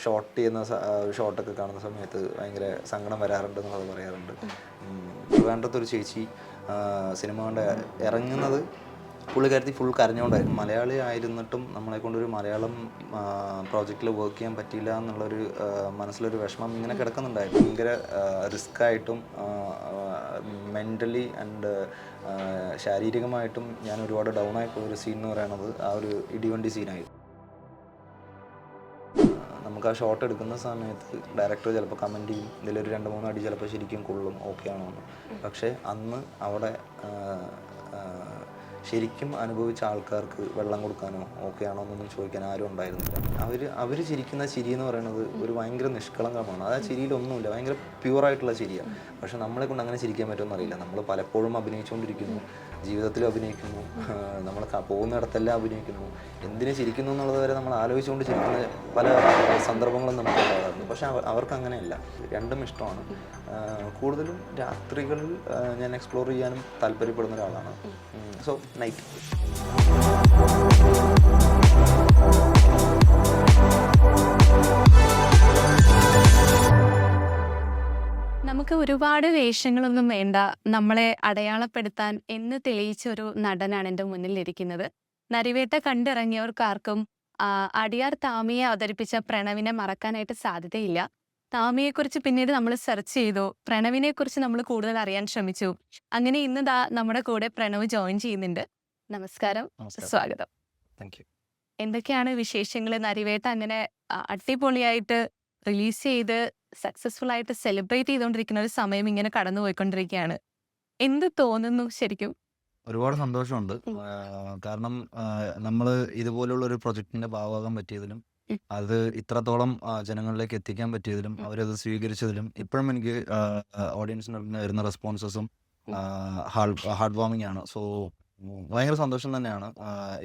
Shot ചെയ്യുന്ന ഷോട്ടൊക്കെ കാണുന്ന സമയത്ത് ഭയങ്കര സങ്കടം വരാറുണ്ട് എന്നുള്ളത് പറയാറുണ്ട്. ട്രിവാൻഡ്രത്തൊരു ചേച്ചി സിനിമ കൊണ്ട് ഇറങ്ങുന്നത് പുള്ളിക്കാരത്തി ഫുൾ കരഞ്ഞുകൊണ്ടായിരുന്നു. മലയാളി ആയിരുന്നിട്ടും നമ്മളെ കൊണ്ടൊരു മലയാളം പ്രോജക്റ്റിൽ വർക്ക് ചെയ്യാൻ പറ്റിയില്ല എന്നുള്ളൊരു മനസ്സിലൊരു വിഷമം ഇങ്ങനെ കിടക്കുന്നുണ്ടായിരുന്നു. ഭയങ്കര റിസ്ക്കായിട്ടും മെൻ്റലി ആൻഡ് ശാരീരികമായിട്ടും ഞാൻ ഒരുപാട് ഡൗൺ ആയിപ്പോയൊരു സീൻ എന്ന് പറയുന്നത് ആ ഒരു ഇടിവണ്ടി സീനായിരുന്നു. നമുക്ക് ആ ഷോട്ട് എടുക്കുന്ന സമയത്ത് ഡയറക്ടർ ചിലപ്പോൾ കമൻറ്റ് ചെയ്യും, ഇതിലൊരു 2-3 അടി ചിലപ്പോൾ ശരിക്കും കൊള്ളും, ഓക്കെ ആണോ എന്ന്. പക്ഷേ അന്ന് അവിടെ ശരിക്കും അനുഭവിച്ച ആൾക്കാർക്ക് വെള്ളം കൊടുക്കാനോ ഓക്കെ ആണോ എന്നൊന്നും ചോദിക്കാൻ ആരും ഉണ്ടായിരുന്നില്ല. അവർ ചിരിക്കുന്ന ചിരി എന്ന് പറയുന്നത് ഒരു ഭയങ്കര നിഷ്കളങ്കമാണ്. അത് ആ ചിരിയിലൊന്നുമില്ല, ഭയങ്കര പ്യുവറായിട്ടുള്ള ചിരിയാണ്. പക്ഷെ നമ്മളെ കൊണ്ട് അങ്ങനെ ചിരിക്കാൻ പറ്റുമെന്ന് അറിയില്ല. നമ്മൾ പലപ്പോഴും അഭിനയിച്ചുകൊണ്ടിരിക്കുന്നു, ജീവിതത്തിലും അഭിനയിക്കുന്നു, നമ്മൾ പോകുന്നിടത്തെല്ലാം അഭിനയിക്കുന്നു. എന്തിനു ചിരിക്കുന്നു എന്നുള്ളത് വരെ നമ്മൾ ആലോചിച്ചുകൊണ്ട് ചിരിക്കുന്ന പല സന്ദർഭങ്ങളും നമുക്ക് ഉണ്ടാകാറുണ്ട്. പക്ഷെ അവർക്ക് അങ്ങനെയല്ല, രണ്ടും ഇഷ്ടമാണ്. കൂടുതലും രാത്രികളിൽ ഞാൻ എക്സ്പ്ലോർ ചെയ്യാനും താല്പര്യപ്പെടുന്ന ഒരാളാണ്. So night. നമുക്ക് ഒരുപാട് വേഷങ്ങളൊന്നും വേണ്ട, നമ്മളെ അടയാളപ്പെടുത്താൻ എന്ന് തെളിയിച്ച ഒരു നടനാണ് എൻ്റെ മുന്നിലിരിക്കുന്നത്. നരിവേട്ട കണ്ടിറങ്ങിയവർക്കാർക്കും അടിയാർ താമിയെ അവതരിപ്പിച്ച പ്രണവിനെ മറക്കാനായിട്ട് സാധ്യതയില്ല. താമിയെക്കുറിച്ച് പിന്നീട് നമ്മൾ സെർച്ച് ചെയ്തു, പ്രണവിനെക്കുറിച്ച് നമ്മൾ കൂടുതൽ അറിയാൻ ശ്രമിച്ചു. അങ്ങനെ ഇന്ന് നമ്മുടെ കൂടെ പ്രണവ് ജോയിൻ ചെയ്യുന്നുണ്ട്. നമസ്കാരം, സ്വാഗതം. എന്തൊക്കെയാണ് വിശേഷങ്ങൾ? നരിവേട്ട അങ്ങനെ അടിപൊളിയായിട്ട് റിലീസ് ചെയ്ത് സക്സസ്ഫുൾ ആയിട്ട് സെലിബ്രേറ്റ് ചെയ്തുകൊണ്ടിരിക്കുന്ന ഒരു സമയം ഇങ്ങനെ കടന്നു പോയിക്കൊണ്ടിരിക്കുകയാണ്. എന്ത് തോന്നുന്നു ശരിക്കും? ഒരുപാട് സന്തോഷമുണ്ട്. കാരണം നമ്മൾ ഇതുപോലുള്ള ഒരു പ്രൊജക്ടിന്റെ ഭാഗമാകാൻ പറ്റിയതിലും അത് ഇത്രത്തോളം ജനങ്ങളിലേക്ക് എത്തിക്കാൻ പറ്റിയതിലും അവരത് സ്വീകരിച്ചതിലും ഇപ്പോഴും എനിക്ക് ഓഡിയൻസിന് വരുന്ന റെസ്പോൺസസും ഹാർഡ് വാമിംഗ് ആണ്. സോ ഭയങ്കര സന്തോഷം തന്നെയാണ്.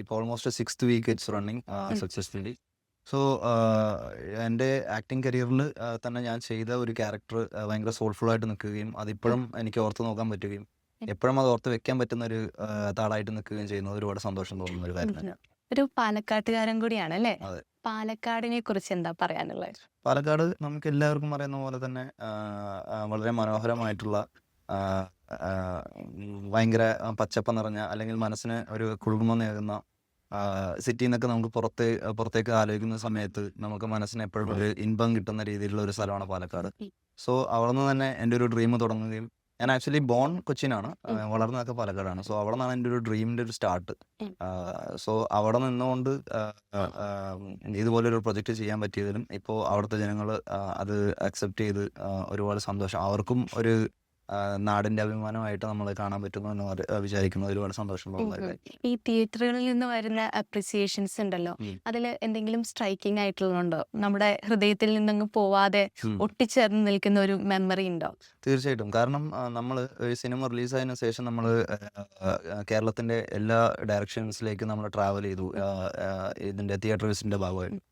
ഇപ്പോൾ almost 6th week it's running successfully. So എൻ്റെ ആക്ടിങ് കരിയറിൽ തന്നെ ഞാൻ ചെയ്ത ഒരു ക്യാരക്ടർ ഭയങ്കര സോൾഫുൾ ആയിട്ട് നിൽക്കുകയും അതിപ്പോഴും എനിക്ക് ഓർത്ത് നോക്കാൻ പറ്റുകയും എപ്പോഴും അത് ഓർത്ത് വെക്കാൻ പറ്റുന്ന ഒരു താളായിട്ട് നിൽക്കുകയും ചെയ്യുന്നത് ഒരുപാട് സന്തോഷം തോന്നുന്ന ഒരു കാര്യം തന്നെയാണ്. ഒരു പാലക്കാട്ടുകാരൻ കൂടിയാണ് അല്ലേ? അതെ. പാലക്കാടിനെ കുറിച്ച് എന്താ പറയാനുള്ളത്? പാലക്കാട് നമുക്ക് എല്ലാവർക്കും അറിയുന്ന പോലെ തന്നെ വളരെ മനോഹരമായിട്ടുള്ള ഭയങ്കര പച്ചപ്പ് നിറഞ്ഞ അല്ലെങ്കിൽ മനസ്സിന് ഒരു കുളിർമ നേകുന്ന സിറ്റിയിൽ നിന്നൊക്കെ നമുക്ക് പുറത്തേക്ക് ആലോചിക്കുന്ന സമയത്ത് നമുക്ക് മനസ്സിന് എപ്പോഴും ഒരു ഇൻപം കിട്ടുന്ന രീതിയിലുള്ള ഒരു സ്ഥലമാണ് പാലക്കാട്. സോ അവിടെ നിന്ന് തന്നെ എൻ്റെ ഒരു ഡ്രീം തുടങ്ങുകയും, ഞാൻ ആക്ച്വലി ബോൺ കൊച്ചിനാണ്, വളർന്നതൊക്കെ പാലക്കാടാണ്. സോ അവിടെ നിന്നാണ് എൻ്റെ ഒരു ഡ്രീമിൻ്റെ ഒരു സ്റ്റാർട്ട്. സോ അവിടെ നിന്നുകൊണ്ട് ഇതുപോലൊരു പ്രൊജക്റ്റ് ചെയ്യാൻ പറ്റിയതിലും ഇപ്പോൾ അവിടുത്തെ ജനങ്ങൾ അത് അക്സെപ്റ്റ് ചെയ്ത് ഒരുപാട് സന്തോഷം. അവർക്കും ഒരു നാടിന്റെ അഭിമാനമായിട്ട് നമ്മൾ കാണാൻ പറ്റുന്നു എന്ന് വിചാരിക്കുന്നത് ഒരുപാട് സന്തോഷം തോന്നുന്നു. ഈ തിയേറ്ററുകളിൽ നിന്ന് വരുന്ന അപ്രിസിയേഷൻസ് ഉണ്ടല്ലോ, അതിൽ എന്തെങ്കിലും സ്ട്രൈക്കിംഗ് ആയിട്ടുള്ളതുണ്ടോ? നമ്മുടെ ഹൃദയത്തിൽ നിന്നങ്ങ് പോവാതെ ഒട്ടിച്ചേർന്ന് നിൽക്കുന്ന ഒരു മെമ്മറി ഉണ്ടോ? തീർച്ചയായിട്ടും. കാരണം നമ്മൾ ഒരു സിനിമ റിലീസായതിനു ശേഷം നമ്മൾ കേരളത്തിന്റെ എല്ലാ ഡയറക്ഷൻസിലേക്ക് നമ്മൾ ട്രാവൽ ചെയ്തു ഇതിന്റെ തിയേറ്റേഴ്സിന്റെ ഭാഗമായിട്ട്.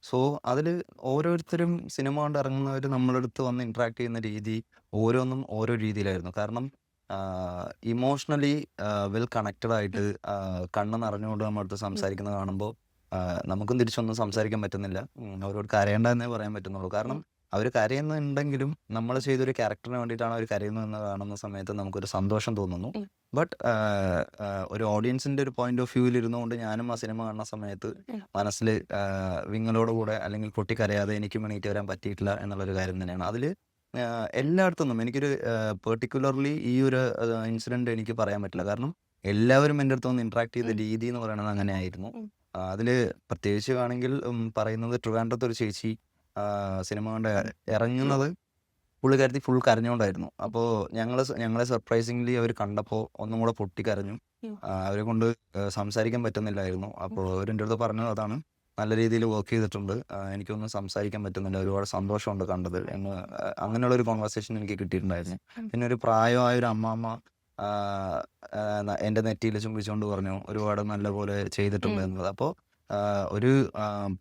സോ അതിൽ ഓരോരുത്തരും സിനിമ കൊണ്ട് ഇറങ്ങുന്നവർ നമ്മളടുത്ത് വന്ന് ഇന്ററാക്ട് ചെയ്യുന്ന രീതി ഓരോന്നും ഓരോ രീതിയിലായിരുന്നു. കാരണം ഇമോഷണലി വെൽ കണക്റ്റഡ് ആയിട്ട് കണ്ണ് നിറഞ്ഞുകൊണ്ട് നമ്മളടുത്ത് സംസാരിക്കുന്നത് കാണുമ്പോൾ നമുക്കും തിരിച്ചൊന്നും സംസാരിക്കാൻ പറ്റുന്നില്ല. അവരോട് കരയേണ്ട എന്നേ പറയാൻ പറ്റുന്നുള്ളൂ. കാരണം അവർ കരയുന്നുണ്ടെങ്കിലും നമ്മൾ ചെയ്തൊരു ക്യാരക്ടറിന് വേണ്ടിയിട്ടാണ് അവർ കരയുന്നതെന്ന് കാണുന്ന സമയത്ത് നമുക്കൊരു സന്തോഷം തോന്നുന്നു. ബട്ട് ഒരു ഓഡിയൻസിന്റെ ഒരു പോയിന്റ് ഓഫ് വ്യൂവിൽ ഇരുന്നുകൊണ്ട് ഞാനും ആ സിനിമ കാണുന്ന സമയത്ത് മനസ്സിൽ വിങ്ങലോടുകൂടെ അല്ലെങ്കിൽ പൊട്ടിക്കരയാതെ എനിക്കും എണീറ്റ് വരാൻ പറ്റിയിട്ടില്ല എന്നുള്ളൊരു കാര്യം തന്നെയാണ്. അതിൽ എല്ലായിടത്തുനിന്നും എനിക്കൊരു പെർട്ടിക്കുലർലി ഈ ഒരു ഇൻസിഡന്റ് എനിക്ക് പറയാൻ പറ്റില്ല. കാരണം എല്ലാവരും എൻ്റെ അടുത്ത് വന്ന് ഇന്ററാക്ട് ചെയ്ത രീതി എന്ന് പറയുന്നത് അങ്ങനെ ആയിരുന്നു. അതിൽ പ്രത്യേകിച്ച് ആണെങ്കിൽ പറയുന്നത് ട്രിവാൻഡ്രത്ത് ഒരു ചേച്ചി സിനിമ കൊണ്ട് ഇറങ്ങുന്നത് പുള്ളിക്കാരത്തി ഫുൾ കരഞ്ഞുകൊണ്ടായിരുന്നു. അപ്പോൾ ഞങ്ങളെ സർപ്രൈസിംഗ്ലി അവർ കണ്ടപ്പോൾ ഒന്നും കൂടെ പൊട്ടിക്കരഞ്ഞു. അവരെ കൊണ്ട് സംസാരിക്കാൻ പറ്റുന്നില്ലായിരുന്നു. അപ്പോൾ അവരെൻ്റെ അടുത്ത് പറഞ്ഞത് അതാണ്, നല്ല രീതിയിൽ വർക്ക് ചെയ്തിട്ടുണ്ട്, എനിക്കൊന്നും സംസാരിക്കാൻ പറ്റുന്നില്ല, ഒരുപാട് സന്തോഷമുണ്ട് കണ്ടത് എന്ന്. അങ്ങനെയുള്ളൊരു കോൺവെർസേഷൻ എനിക്ക് കിട്ടിയിട്ടുണ്ടായിരുന്നു. പിന്നെ ഒരു പ്രായമായ ഒരു അമ്മാമ്മ എൻ്റെ നെറ്റിയിൽ ചുംബിച്ചുകൊണ്ട് പറഞ്ഞു ഒരുപാട് നല്ലപോലെ ചെയ്തിട്ടുണ്ട് എന്നത്. അപ്പോൾ ഒരു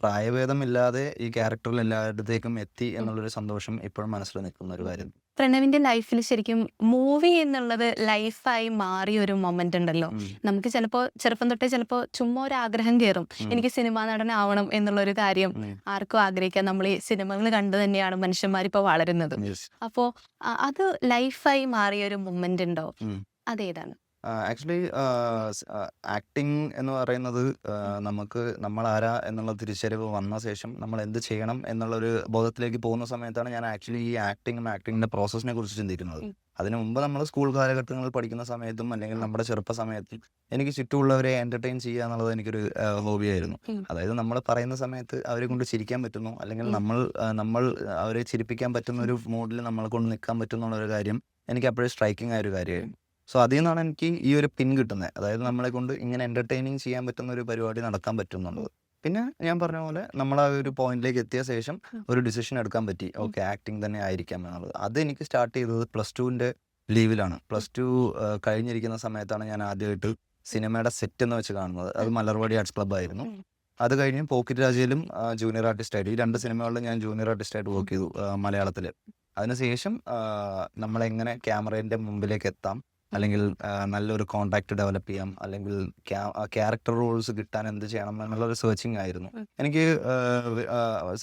പ്രായഭേദമില്ലാതെ ഈ ക്യാരക്ടറിൽ എല്ലായിടത്തേക്കും എത്തി എന്നുള്ളൊരു സന്തോഷം ഇപ്പോഴും മനസ്സിൽ നിൽക്കുന്ന ഒരു കാര്യം. പ്രണവിന്റെ ലൈഫിൽ ശരിക്കും മൂവി എന്നുള്ളത് ലൈഫായി മാറിയ ഒരു മൊമെന്റ് ഉണ്ടല്ലോ. നമുക്ക് ചിലപ്പോൾ ചെറുപ്പം തൊട്ടേ ചിലപ്പോൾ ചുമ്മാ ഒരു ആഗ്രഹം കയറും, എനിക്ക് സിനിമാ നടനാവണം എന്നുള്ള ഒരു കാര്യം ആർക്കും ആഗ്രഹിക്കാം. നമ്മൾ ഈ സിനിമകൾ കണ്ടു തന്നെയാണ് മനുഷ്യന്മാരിപ്പോൾ വളരുന്നത്. അപ്പോൾ അത് ലൈഫായി മാറിയ ഒരു മൊമെന്റ് ഉണ്ടോ? അതേതാണ്? ആക്ച്വലി ആക്ടിങ് എന്ന് പറയുന്നത് നമുക്ക് നമ്മളാരാ എന്നുള്ള തിരിച്ചറിവ് വന്ന ശേഷം നമ്മൾ എന്ത് ചെയ്യണം എന്നുള്ളൊരു ബോധത്തിലേക്ക് പോകുന്ന സമയത്താണ് ഞാൻ ആക്ച്വലി ഈ ആക്ടിങ്ങിൻ്റെ പ്രോസസ്സിനെ കുറിച്ച് ചിന്തിക്കുന്നത്. അതിനു മുമ്പ് നമ്മൾ സ്കൂൾ കാലഘട്ടങ്ങളിൽ പഠിക്കുന്ന സമയത്തും അല്ലെങ്കിൽ നമ്മുടെ ചെറുപ്പ സമയത്തും എനിക്ക് ചുറ്റുമുള്ളവരെ എൻ്റർടൈൻ ചെയ്യുക എന്നുള്ളത് എനിക്കൊരു ഹോബിയായിരുന്നു. അതായത് നമ്മൾ പറയുന്ന സമയത്ത് അവരെ കൊണ്ട് ചിരിക്കാൻ പറ്റുന്നു, അല്ലെങ്കിൽ നമ്മൾ അവരെ ചിരിപ്പിക്കാൻ പറ്റുന്ന ഒരു മൂഡിൽ നമ്മളെ കൊണ്ട് നിൽക്കാൻ പറ്റുന്നുള്ളൊരു കാര്യം എനിക്ക് അപ്പോഴും സ്ട്രൈക്കിംഗ് ആയ ഒരു കാര്യമായിരുന്നു. സോ അതിൽ നിന്നാണ് എനിക്ക് ഈ ഒരു പിൻ കിട്ടുന്നത്. അതായത് നമ്മളെ കൊണ്ട് ഇങ്ങനെ എൻ്റർടൈനിങ് ചെയ്യാൻ പറ്റുന്ന ഒരു പരിപാടി നടക്കാൻ പറ്റുന്നുള്ളത്. പിന്നെ ഞാൻ പറഞ്ഞ പോലെ നമ്മൾ ആ ഒരു പോയിന്റിലേക്ക് എത്തിയ ശേഷം ഒരു ഡിസിഷൻ എടുക്കാൻ പറ്റി, ഓക്കെ ആക്ടിങ് തന്നെ ആയിരിക്കാം എന്നുള്ളത്. അത് എനിക്ക് സ്റ്റാർട്ട് ചെയ്തത് +2ൻ്റെ ലീവിലാണ്. +2 കഴിഞ്ഞിരിക്കുന്ന സമയത്താണ് ഞാൻ ആദ്യമായിട്ട് സിനിമയുടെ സെറ്റ് എന്ന് വെച്ച് കാണുന്നത്. അത് മലർവാടി ആർട്സ് ക്ലബ്ബ് ആയിരുന്നു. അത് കഴിഞ്ഞ് പോക്കറ്റ് രാജയിലും ജൂനിയർ ആർട്ടിസ്റ്റായിട്ട്, ഈ 2 സിനിമകളിലും ഞാൻ ജൂനിയർ ആർട്ടിസ്റ്റായിട്ട് വർക്ക് ചെയ്തു മലയാളത്തിൽ. അതിനുശേഷം നമ്മളെങ്ങനെ ക്യാമറേൻ്റെ മുമ്പിലേക്ക് എത്താം, അല്ലെങ്കിൽ നല്ലൊരു കോണ്ടാക്ട് ഡെവലപ്പ് ചെയ്യാം, അല്ലെങ്കിൽ ക്യാരക്ടർ റോൾസ് കിട്ടാൻ എന്ത് ചെയ്യണം എന്നുള്ളൊരു സെർച്ചിങ് ആയിരുന്നു. എനിക്ക്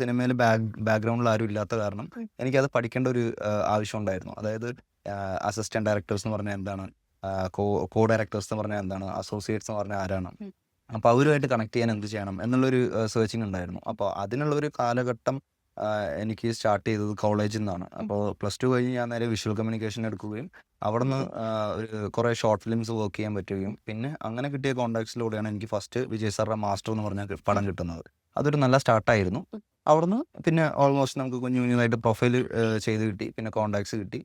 സിനിമയിൽ ബാക്ക്ഗ്രൗണ്ടിൽ ആരും ഇല്ലാത്ത കാരണം എനിക്കത് പഠിക്കേണ്ട ഒരു ആവശ്യം ഉണ്ടായിരുന്നു. അതായത് അസിസ്റ്റന്റ് ഡയറക്ടേഴ്സ് എന്ന് പറഞ്ഞാൽ എന്താണ്, കോ ഡയറക്ടേഴ്സ് എന്ന് പറഞ്ഞാൽ എന്താണ്, അസോസിയേറ്റ്സ് എന്ന് പറഞ്ഞാൽ ആരാണ്, അപ്പോൾ അവരുമായിട്ട് കണക്ട് ചെയ്യാൻ എന്ത് ചെയ്യണം എന്നുള്ളൊരു സെർച്ചിങ് ഉണ്ടായിരുന്നു. അപ്പോൾ അതിനുള്ളൊരു കാലഘട്ടം എനിക്ക് സ്റ്റാർട്ട് ചെയ്തത് കോളേജിൽ നിന്നാണ്. അപ്പോൾ +2 കഴിഞ്ഞ് ഞാൻ നേരെ വിഷ്വൽ കമ്മ്യൂണിക്കേഷൻ എടുക്കുകയും അവിടെ നിന്ന് ഒരു കുറേ ഷോർട്ട് ഫിലിംസ് വർക്ക് ചെയ്യാൻ പറ്റുകയും പിന്നെ അങ്ങനെ കിട്ടിയ കോണ്ടാക്ട്സിലൂടെയാണ് എനിക്ക് ഫസ്റ്റ് വിജയ് സാറിൻ്റെ മാസ്റ്റർ എന്ന് പറഞ്ഞ പടം കിട്ടുന്നത്. അതൊരു നല്ല സ്റ്റാർട്ടായിരുന്നു. അവിടുന്ന് പിന്നെ ഓൾമോസ്റ്റ് നമുക്ക് കുഞ്ഞു കുഞ്ഞുതായിട്ട് പ്രൊഫൈൽ ചെയ്ത് കിട്ടി, പിന്നെ കോണ്ടാക്ട്സ് കിട്ടി.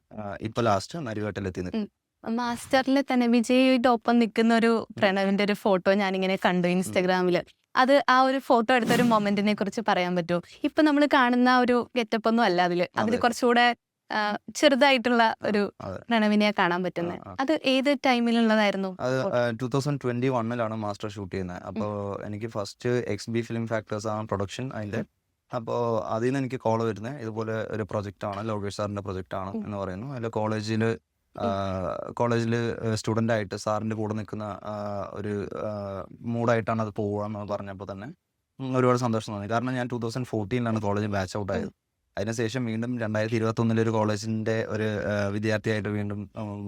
ഇപ്പോൾ ലാസ്റ്റ് നരിവേട്ടിലെത്തി നിൽക്കും. മാസ്റ്ററിൽ തന്നെ വിജയുടെ ഒപ്പം നിൽക്കുന്ന ഒരു പ്രണവിന്റെ ഒരു ഫോട്ടോ ഞാനിങ്ങനെ കണ്ടു ഇൻസ്റ്റഗ്രാമില്. അത് ആ ഒരു ഫോട്ടോ എടുത്ത ഒരു മൊമെന്റിനെ കുറിച്ച് പറയാൻ പറ്റുമോ? ഇപ്പൊ നമ്മൾ കാണുന്ന ഒരു ഗെറ്റപ്പ് ഒന്നും അല്ല അതിൽ കുറച്ചുകൂടെ ചെറുതായിട്ടുള്ള ഒരു പ്രണവിനെ കാണാൻ പറ്റുന്നത്. അത് ഏത് ടൈമിലുള്ളതായിരുന്നു? അത് 2021 മാസ്റ്റർ ഷൂട്ട് ചെയ്യുന്നത്. അപ്പോൾ എനിക്ക് ഫസ്റ്റ് XB ഫിലിം ഫാക്ടേഴ്സ് ആണ് പ്രൊഡക്ഷൻ അതിൻ്റെ. അപ്പോൾ അതിൽ നിന്ന് എനിക്ക് കോൾ വരുന്നത് ഇതുപോലെ ഒരു പ്രൊജക്റ്റാണ്, ലോകേഷ് സാറിൻ്റെ പ്രൊജക്റ്റാണ് എന്ന് പറയുന്നു. അതിൽ കോളേജിൽ സ്റ്റുഡൻ്റ് ആയിട്ട് സാറിൻ്റെ കൂടെ നിൽക്കുന്ന ഒരു മൂഡായിട്ടാണ് അത് പോകുക എന്ന് പറഞ്ഞപ്പോൾ തന്നെ ഒരുപാട് സന്തോഷം തോന്നി. കാരണം ഞാൻ 2014 കോളേജ് ബാച്ച് ഔട്ട് ആയത്. അതിനുശേഷം വീണ്ടും 2021 ഒരു കോളേജിൻ്റെ ഒരു വിദ്യാർത്ഥിയായിട്ട് വീണ്ടും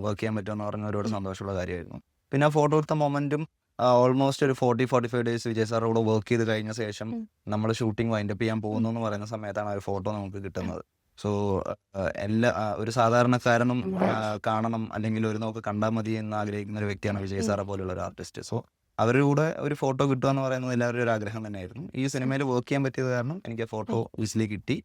വർക്ക് ചെയ്യാൻ പറ്റുമെന്ന് പറഞ്ഞ ഒരുപാട് സന്തോഷമുള്ള കാര്യമായിരുന്നു. പിന്നെ ആ ഫോട്ടോ എടുത്ത മൊമെൻറ്റും ഓൾമോസ്റ്റ് ഒരു 40-45 ഡേയ്സ് വിജയ് സാറിൻ്റെ കൂടെ വർക്ക് ചെയ്ത് കഴിഞ്ഞ ശേഷം നമ്മൾ ഷൂട്ടിംഗ് വൈൻഡപ്പ് ചെയ്യാൻ പോകുന്നു എന്ന് പറയുന്ന സമയത്താണ് ആ ഒരു ഫോട്ടോ നമുക്ക് കിട്ടുന്നത്. സോ ഒരു സാധാരണക്കാരനും കാണണം, അല്ലെങ്കിൽ ഒരു നോക്ക് കണ്ടാൽ മതി എന്ന് ആഗ്രഹിക്കുന്ന ഒരു വ്യക്തിയാണ് വിജയ് സാറെ പോലുള്ള ഒരു ആർട്ടിസ്റ്റ്. സോ അവരുടെ കൂടെ ഒരു ഫോട്ടോ കിട്ടുക എന്ന് പറയുന്നത് എല്ലാവരും ഒരു ആഗ്രഹം തന്നെയായിരുന്നു. ഈ സിനിമയിൽ വർക്ക് ചെയ്യാൻ പറ്റിയത് കാരണം എനിക്ക് ആ ഫോട്ടോ ഈസിലി കിട്ടി.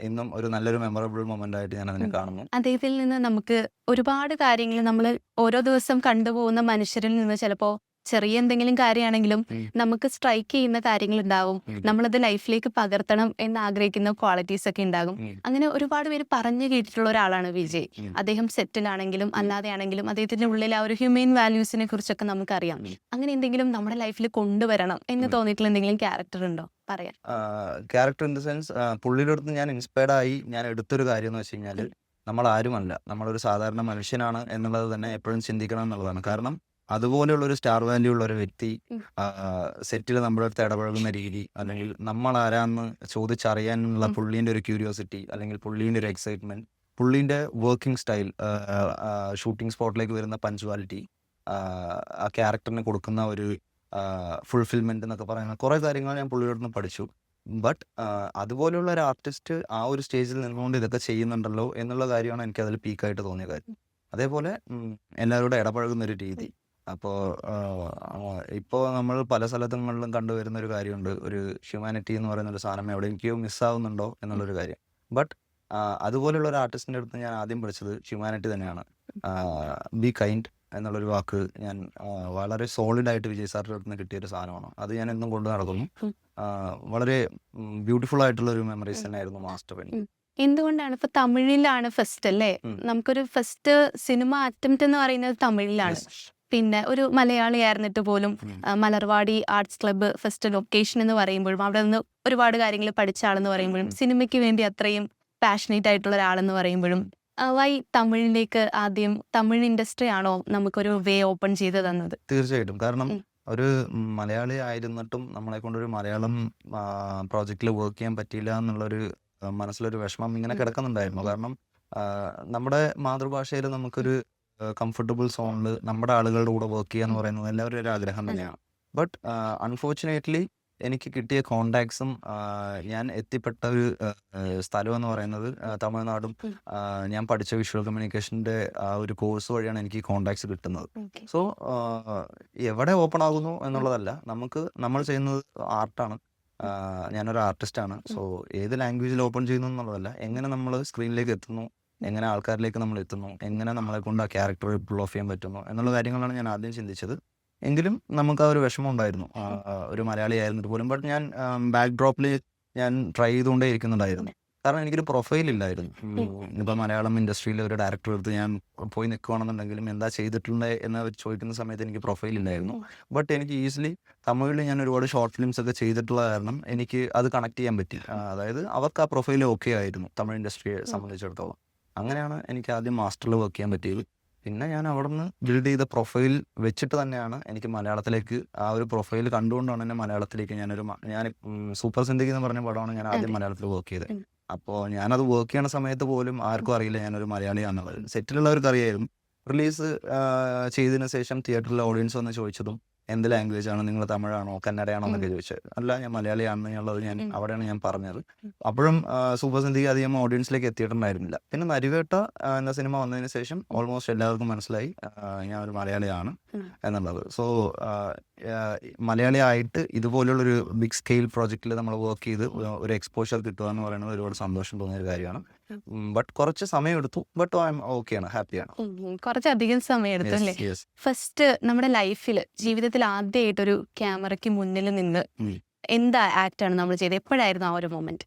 ഇന്നും ഒരു നല്ലൊരു മെമ്മറബിൾ മൊമെന്റ് ആയിട്ട് ഞാൻ അതിനെ കാണുന്നു. അദ്ദേഹത്തിൽ നിന്ന് നമുക്ക് ഒരുപാട് കാര്യങ്ങൾ നമ്മൾ ഓരോ ദിവസം കണ്ടുപോകുന്ന മനുഷ്യരിൽ നിന്ന് ചിലപ്പോൾ ചെറിയ എന്തെങ്കിലും കാര്യമാണെങ്കിലും നമുക്ക് സ്ട്രൈക്ക് ചെയ്യുന്ന കാര്യങ്ങൾ ഉണ്ടാവും. നമ്മളത് ലൈഫിലേക്ക് പകർത്തണം എന്ന് ആഗ്രഹിക്കുന്ന ക്വാളിറ്റീസ് ഒക്കെ ഉണ്ടാകും. അങ്ങനെ ഒരുപാട് പേര് പറഞ്ഞു കേട്ടിട്ടുള്ള ഒരാളാണ് വിജയ്. അദ്ദേഹം സെറ്റിലാണെങ്കിലും അല്ലാതെ ആണെങ്കിലും അദ്ദേഹത്തിന്റെ ഉള്ളിൽ ആ ഒരു ഹ്യൂമൻ വാല്യൂസിനെ കുറിച്ചൊക്കെ നമുക്കറിയാം. അങ്ങനെ എന്തെങ്കിലും നമ്മുടെ ലൈഫിൽ കൊണ്ടുവരണം എന്ന് തോന്നിയിട്ടുള്ള എന്തെങ്കിലും ക്യാരക്ടർ ഉണ്ടോ പറയാൻ? ക്യാരക്ടർ ഇൻ ദ സെൻസ് പുള്ളിയുടെ അടുത്ത് ഞാൻ ഇൻസ്പയർഡ് ആയി ഞാൻ എടുത്തൊരു കാര്യം എന്ന് വെച്ച് കഴിഞ്ഞാൽ, നമ്മൾ ആരുമല്ല, നമ്മളൊരു സാധാരണ മനുഷ്യനാണ് എന്നുള്ളത് തന്നെ എപ്പോഴും ചിന്തിക്കണം എന്നുള്ളതാണ്. കാരണം അതുപോലെയുള്ള ഒരു സ്റ്റാർ വാല്യൂ ഉള്ള ഒരു വ്യക്തി സെറ്റിൽ നമ്മുടെ അടുത്ത് ഇടപഴകുന്ന രീതി, അല്ലെങ്കിൽ നമ്മൾ ആരാന്ന് ചോദിച്ചറിയാനുള്ള പുള്ളീൻ്റെ ഒരു ക്യൂരിയോസിറ്റി, അല്ലെങ്കിൽ പുള്ളീൻ്റെ ഒരു എക്സൈറ്റ്മെന്റ്, പുള്ളീൻ്റെ വർക്കിംഗ് സ്റ്റൈൽ, ഷൂട്ടിംഗ് സ്പോട്ടിലേക്ക് വരുന്ന പഞ്ച്വാലിറ്റി, ആ ക്യാരക്ടറിന് കൊടുക്കുന്ന ഒരു ഫുൾഫിൽമെന്റ് എന്നൊക്കെ പറയുന്ന കുറേ കാര്യങ്ങൾ ഞാൻ പുള്ളിയുടെ അടുത്ത് പഠിച്ചു. ബട്ട് അതുപോലെയുള്ള ഒരു ആർട്ടിസ്റ്റ് ആ ഒരു സ്റ്റേജിൽ നിന്നുകൊണ്ട് ഇതൊക്കെ ചെയ്യുന്നുണ്ടല്ലോ എന്നുള്ള കാര്യമാണ് എനിക്ക് അതിൽ പീക്കായിട്ട് തോന്നിയ കാര്യം. അതേപോലെ എല്ലാവരോടും ഇടപഴകുന്ന ഒരു രീതി. അപ്പോൾ ഇപ്പോൾ നമ്മൾ പല സ്ഥലങ്ങളിലും കണ്ടുവരുന്ന ഒരു കാര്യമുണ്ട്, ഒരു ഹ്യൂമാനിറ്റി എന്ന് പറയുന്ന ഒരു സാധനം എവിടെയെങ്കിലും മിസ്സാവുന്നുണ്ടോ എന്നുള്ളൊരു കാര്യം. ബട്ട് അതുപോലെയുള്ള ഒരു ആർട്ടിസ്റ്റിൻ്റെ അടുത്ത് ഞാൻ ആദ്യം പഠിച്ചത് ഹ്യൂമാനിറ്റി തന്നെയാണ്. ബി കൈൻഡ് എന്നുള്ളൊരു വാക്ക് ഞാൻ വളരെ സോളിഡായിട്ട് വിജയ് സാറിൻ്റെ അടുത്ത് നിന്ന് കിട്ടിയൊരു സാധനമാണ്. അത് ഞാൻ എന്നും കൊണ്ട് നടക്കുന്നു. വളരെ ബ്യൂട്ടിഫുൾ ആയിട്ടുള്ള ഒരു മെമ്മറീസ് തന്നെയായിരുന്നു മാസ്റ്റർ. എന്തുകൊണ്ടാണ് ഇപ്പൊ തമിഴിലാണ് ഫസ്റ്റ് അല്ലേ? നമുക്കൊരു ഫസ്റ്റ് സിനിമ അറ്റംപ്റ്റ് എന്ന് പറയുന്നത് തമിഴിലാണ്. പിന്നെ ഒരു മലയാളി ആയിരുന്നിട്ട് പോലും Malarvadi arts club first location എന്ന് പറയുമ്പോഴും അവിടെ നിന്ന് ഒരുപാട് കാര്യങ്ങൾ പഠിച്ച ആളെന്ന് പറയുമ്പോഴും സിനിമയ്ക്ക് വേണ്ടി അത്രയും പാഷനേറ്റ് ആയിട്ടുള്ള ഒരാളെന്ന് പറയുമ്പോഴും വൈ തമിഴിലേക്ക് ആദ്യം തമിഴ് ഇൻഡസ്ട്രി ആണോ നമുക്കൊരു വേ ഓപ്പൺ ചെയ്ത് തന്നത്? തീർച്ചയായിട്ടും. കാരണം ഉം. ഒരു മലയാളി ആയിരുന്നിട്ടും നമ്മളെ കൊണ്ടൊരു മലയാളം പ്രോജക്റ്റിൽ വർക്ക് ചെയ്യാൻ പറ്റിയില്ല എന്നുള്ളൊരു മനസ്സിലൊരു വിഷമം ഇങ്ങനെ ഉം. കിടക്കുന്നുണ്ടായിരുന്നു. ഉം. കാരണം നമ്മുടെ മാതൃഭാഷയിൽ നമുക്കൊരു കംഫർട്ടബിൾ സോണിൽ നമ്മുടെ ആളുകളുടെ കൂടെ വർക്ക് ചെയ്യുക എന്ന് ഉം. പറയുന്നത് എല്ലാവരും ഒരു ആഗ്രഹം അതെ. തന്നെയാണ്. ബട്ട് അൺഫോർച്ചുനേറ്റ്ലി എനിക്ക് കിട്ടിയ കോണ്ടാക്ട്സും ഞാൻ എത്തിപ്പെട്ട ഒരു സ്ഥലം എന്ന് പറയുന്നത് തമിഴ്നാടും ഉം. ഞാൻ പഠിച്ച വിഷ്വൽ കമ്മ്യൂണിക്കേഷൻ്റെ ആ ഒരു കോഴ്സ് വഴിയാണ് എനിക്ക് ഈ കോണ്ടാക്ട്സ് കിട്ടുന്നത്. ഓക്കെ. സോ എവിടെ ഓപ്പൺ ആകുന്നു എന്നുള്ളതല്ല, നമ്മൾ ചെയ്യുന്നത് ആർട്ടാണ്. ഞാനൊരു ആർട്ടിസ്റ്റാണ്. സോ ഏത് ലാംഗ്വേജിൽ ഓപ്പൺ ചെയ്യുന്നു എന്നുള്ളതല്ല, എങ്ങനെ നമ്മൾ സ്ക്രീനിലേക്ക് എത്തുന്നു, എങ്ങനെ ആൾക്കാരിലേക്ക് നമ്മൾ എത്തുന്നു, എങ്ങനെ നമ്മളെ കൊണ്ട് ആ ക്യാരക്ടർ പുൾ ഓഫ് ചെയ്യാൻ പറ്റുന്നു എന്നുള്ള കാര്യങ്ങളാണ് ഞാൻ ആദ്യം ചിന്തിച്ചത്. എങ്കിലും നമുക്ക് ആ ഒരു വിഷമം ഉണ്ടായിരുന്നു, ഒരു മലയാളി ആയിരുന്നിട്ട് പോലും. ബട്ട് ഞാൻ ബാക്ക് ഡ്രോപ്പിൽ ഞാൻ ട്രൈ ചെയ്തുകൊണ്ടേ ഇരിക്കുന്നുണ്ടായിരുന്നു. കാരണം എനിക്കൊരു പ്രൊഫൈൽ ഇല്ലായിരുന്നു. ഇപ്പം മലയാളം ഇൻഡസ്ട്രിയിൽ ഒരു ഡയറക്ടർ എടുത്ത് ഞാൻ പോയി നിൽക്കുകയാണെന്നുണ്ടെങ്കിലും എന്താ ചെയ്തിട്ടുണ്ട് എന്ന് അവർ ചോദിക്കുന്ന സമയത്ത് എനിക്ക് പ്രൊഫൈൽ ഇല്ലായിരുന്നു. ബട്ട് എനിക്ക് ഈസിലി തമിഴിൽ ഞാൻ ഒരുപാട് ഷോർട്ട് ഫിലിംസ് ഒക്കെ ചെയ്തിട്ടുള്ള കാരണം എനിക്ക് അത് കണക്ട് ചെയ്യാൻ പറ്റി. അതായത് അവർക്ക് ആ പ്രൊഫൈൽ ഓക്കെ ആയിരുന്നു തമിഴ് ഇൻഡസ്ട്രിയെ സംബന്ധിച്ചിടത്തോളം. അങ്ങനെയാണ് എനിക്ക് ആദ്യം മാസ്റ്ററിൽ വർക്ക് ചെയ്യാൻ പറ്റിയത്. പിന്നെ ഞാൻ അവിടെ നിന്ന് ബിൽഡ് ചെയ്ത പ്രൊഫൈൽ വെച്ചിട്ട് തന്നെയാണ് എനിക്ക് മലയാളത്തിലേക്ക് ആ ഒരു പ്രൊഫൈൽ കണ്ടുകൊണ്ടാണ് എന്നെ മലയാളത്തിലേക്ക് ഞാൻ സൂപ്പർ സിന്ദഗി എന്ന് പറഞ്ഞ പടമാണ് ഞാൻ ആദ്യം അതെ. മലയാളത്തിൽ വർക്ക് ചെയ്തത്. ഉം. അപ്പോൾ ഞാനത് വർക്ക് ചെയ്യണ സമയത്ത് പോലും ആർക്കും അറിയില്ല ഞാനൊരു മലയാളിയാണെന്നുള്ളത്. സെറ്റിലുള്ളവർക്ക് അറിയായിരുന്നു. റിലീസ് ചെയ്തതിന് ശേഷം തിയേറ്ററിലെ ഓഡിയൻസ് വന്ന് ചോദിച്ചതും എന്ത് ലാംഗ്വേജ് ആണ്, നിങ്ങൾ തമിഴാണോ കന്നഡയാണോ എന്നൊക്കെ ചോദിച്ചത്. അല്ല, ഞാൻ മലയാളിയാണെന്നുള്ളത് അവിടെയാണ് ഞാൻ പറഞ്ഞത്. അപ്പോഴും സൂപ്പർ സിന്ദഗി അധികം ഓഡിയൻസിലേക്ക് എത്തിയിട്ടുണ്ടായിരുന്നില്ല. പിന്നെ നരിവേട്ട എന്ന സിനിമ വന്നതിന് ശേഷം ഓൾമോസ്റ്റ് എല്ലാവർക്കും മനസ്സിലായി ഞാൻ ഒരു മലയാളിയാണ് എന്നുള്ളത്. സോ മലയാളി ആയിട്ട് ഇതുപോലുള്ളൊരു ബിഗ് സ്കെയിൽ പ്രോജക്റ്റിൽ നമ്മൾ വർക്ക് ചെയ്ത് ഒരു എക്സ്പോഷർ കിട്ടുക എന്ന് പറയുന്നത് ഒരുപാട് സന്തോഷം തോന്നിയ ഒരു കാര്യമാണ്. ബട്ട് കുറച്ച് സമയം എടുത്തു. ബട്ട് ഐ എം ഓക്കെയാണ്, ഹാപ്പിയാണ്. കുറച്ചധികം സമയം എടുത്തു അല്ലേ? യെസ്. ഫസ്റ്റ് നമ്മുടെ ലൈഫിൽ ജീവിതത്തിൽ ആദ്യമായിട്ടൊരു ക്യാമറയ്ക്ക് മുന്നിൽ നിന്ന് ഉം. എന്താ ആക്ട് ആണ് നമ്മൾ ചെയ്തത്? എപ്പോഴായിരുന്നു ആ ഒരു മൊമെന്റ്?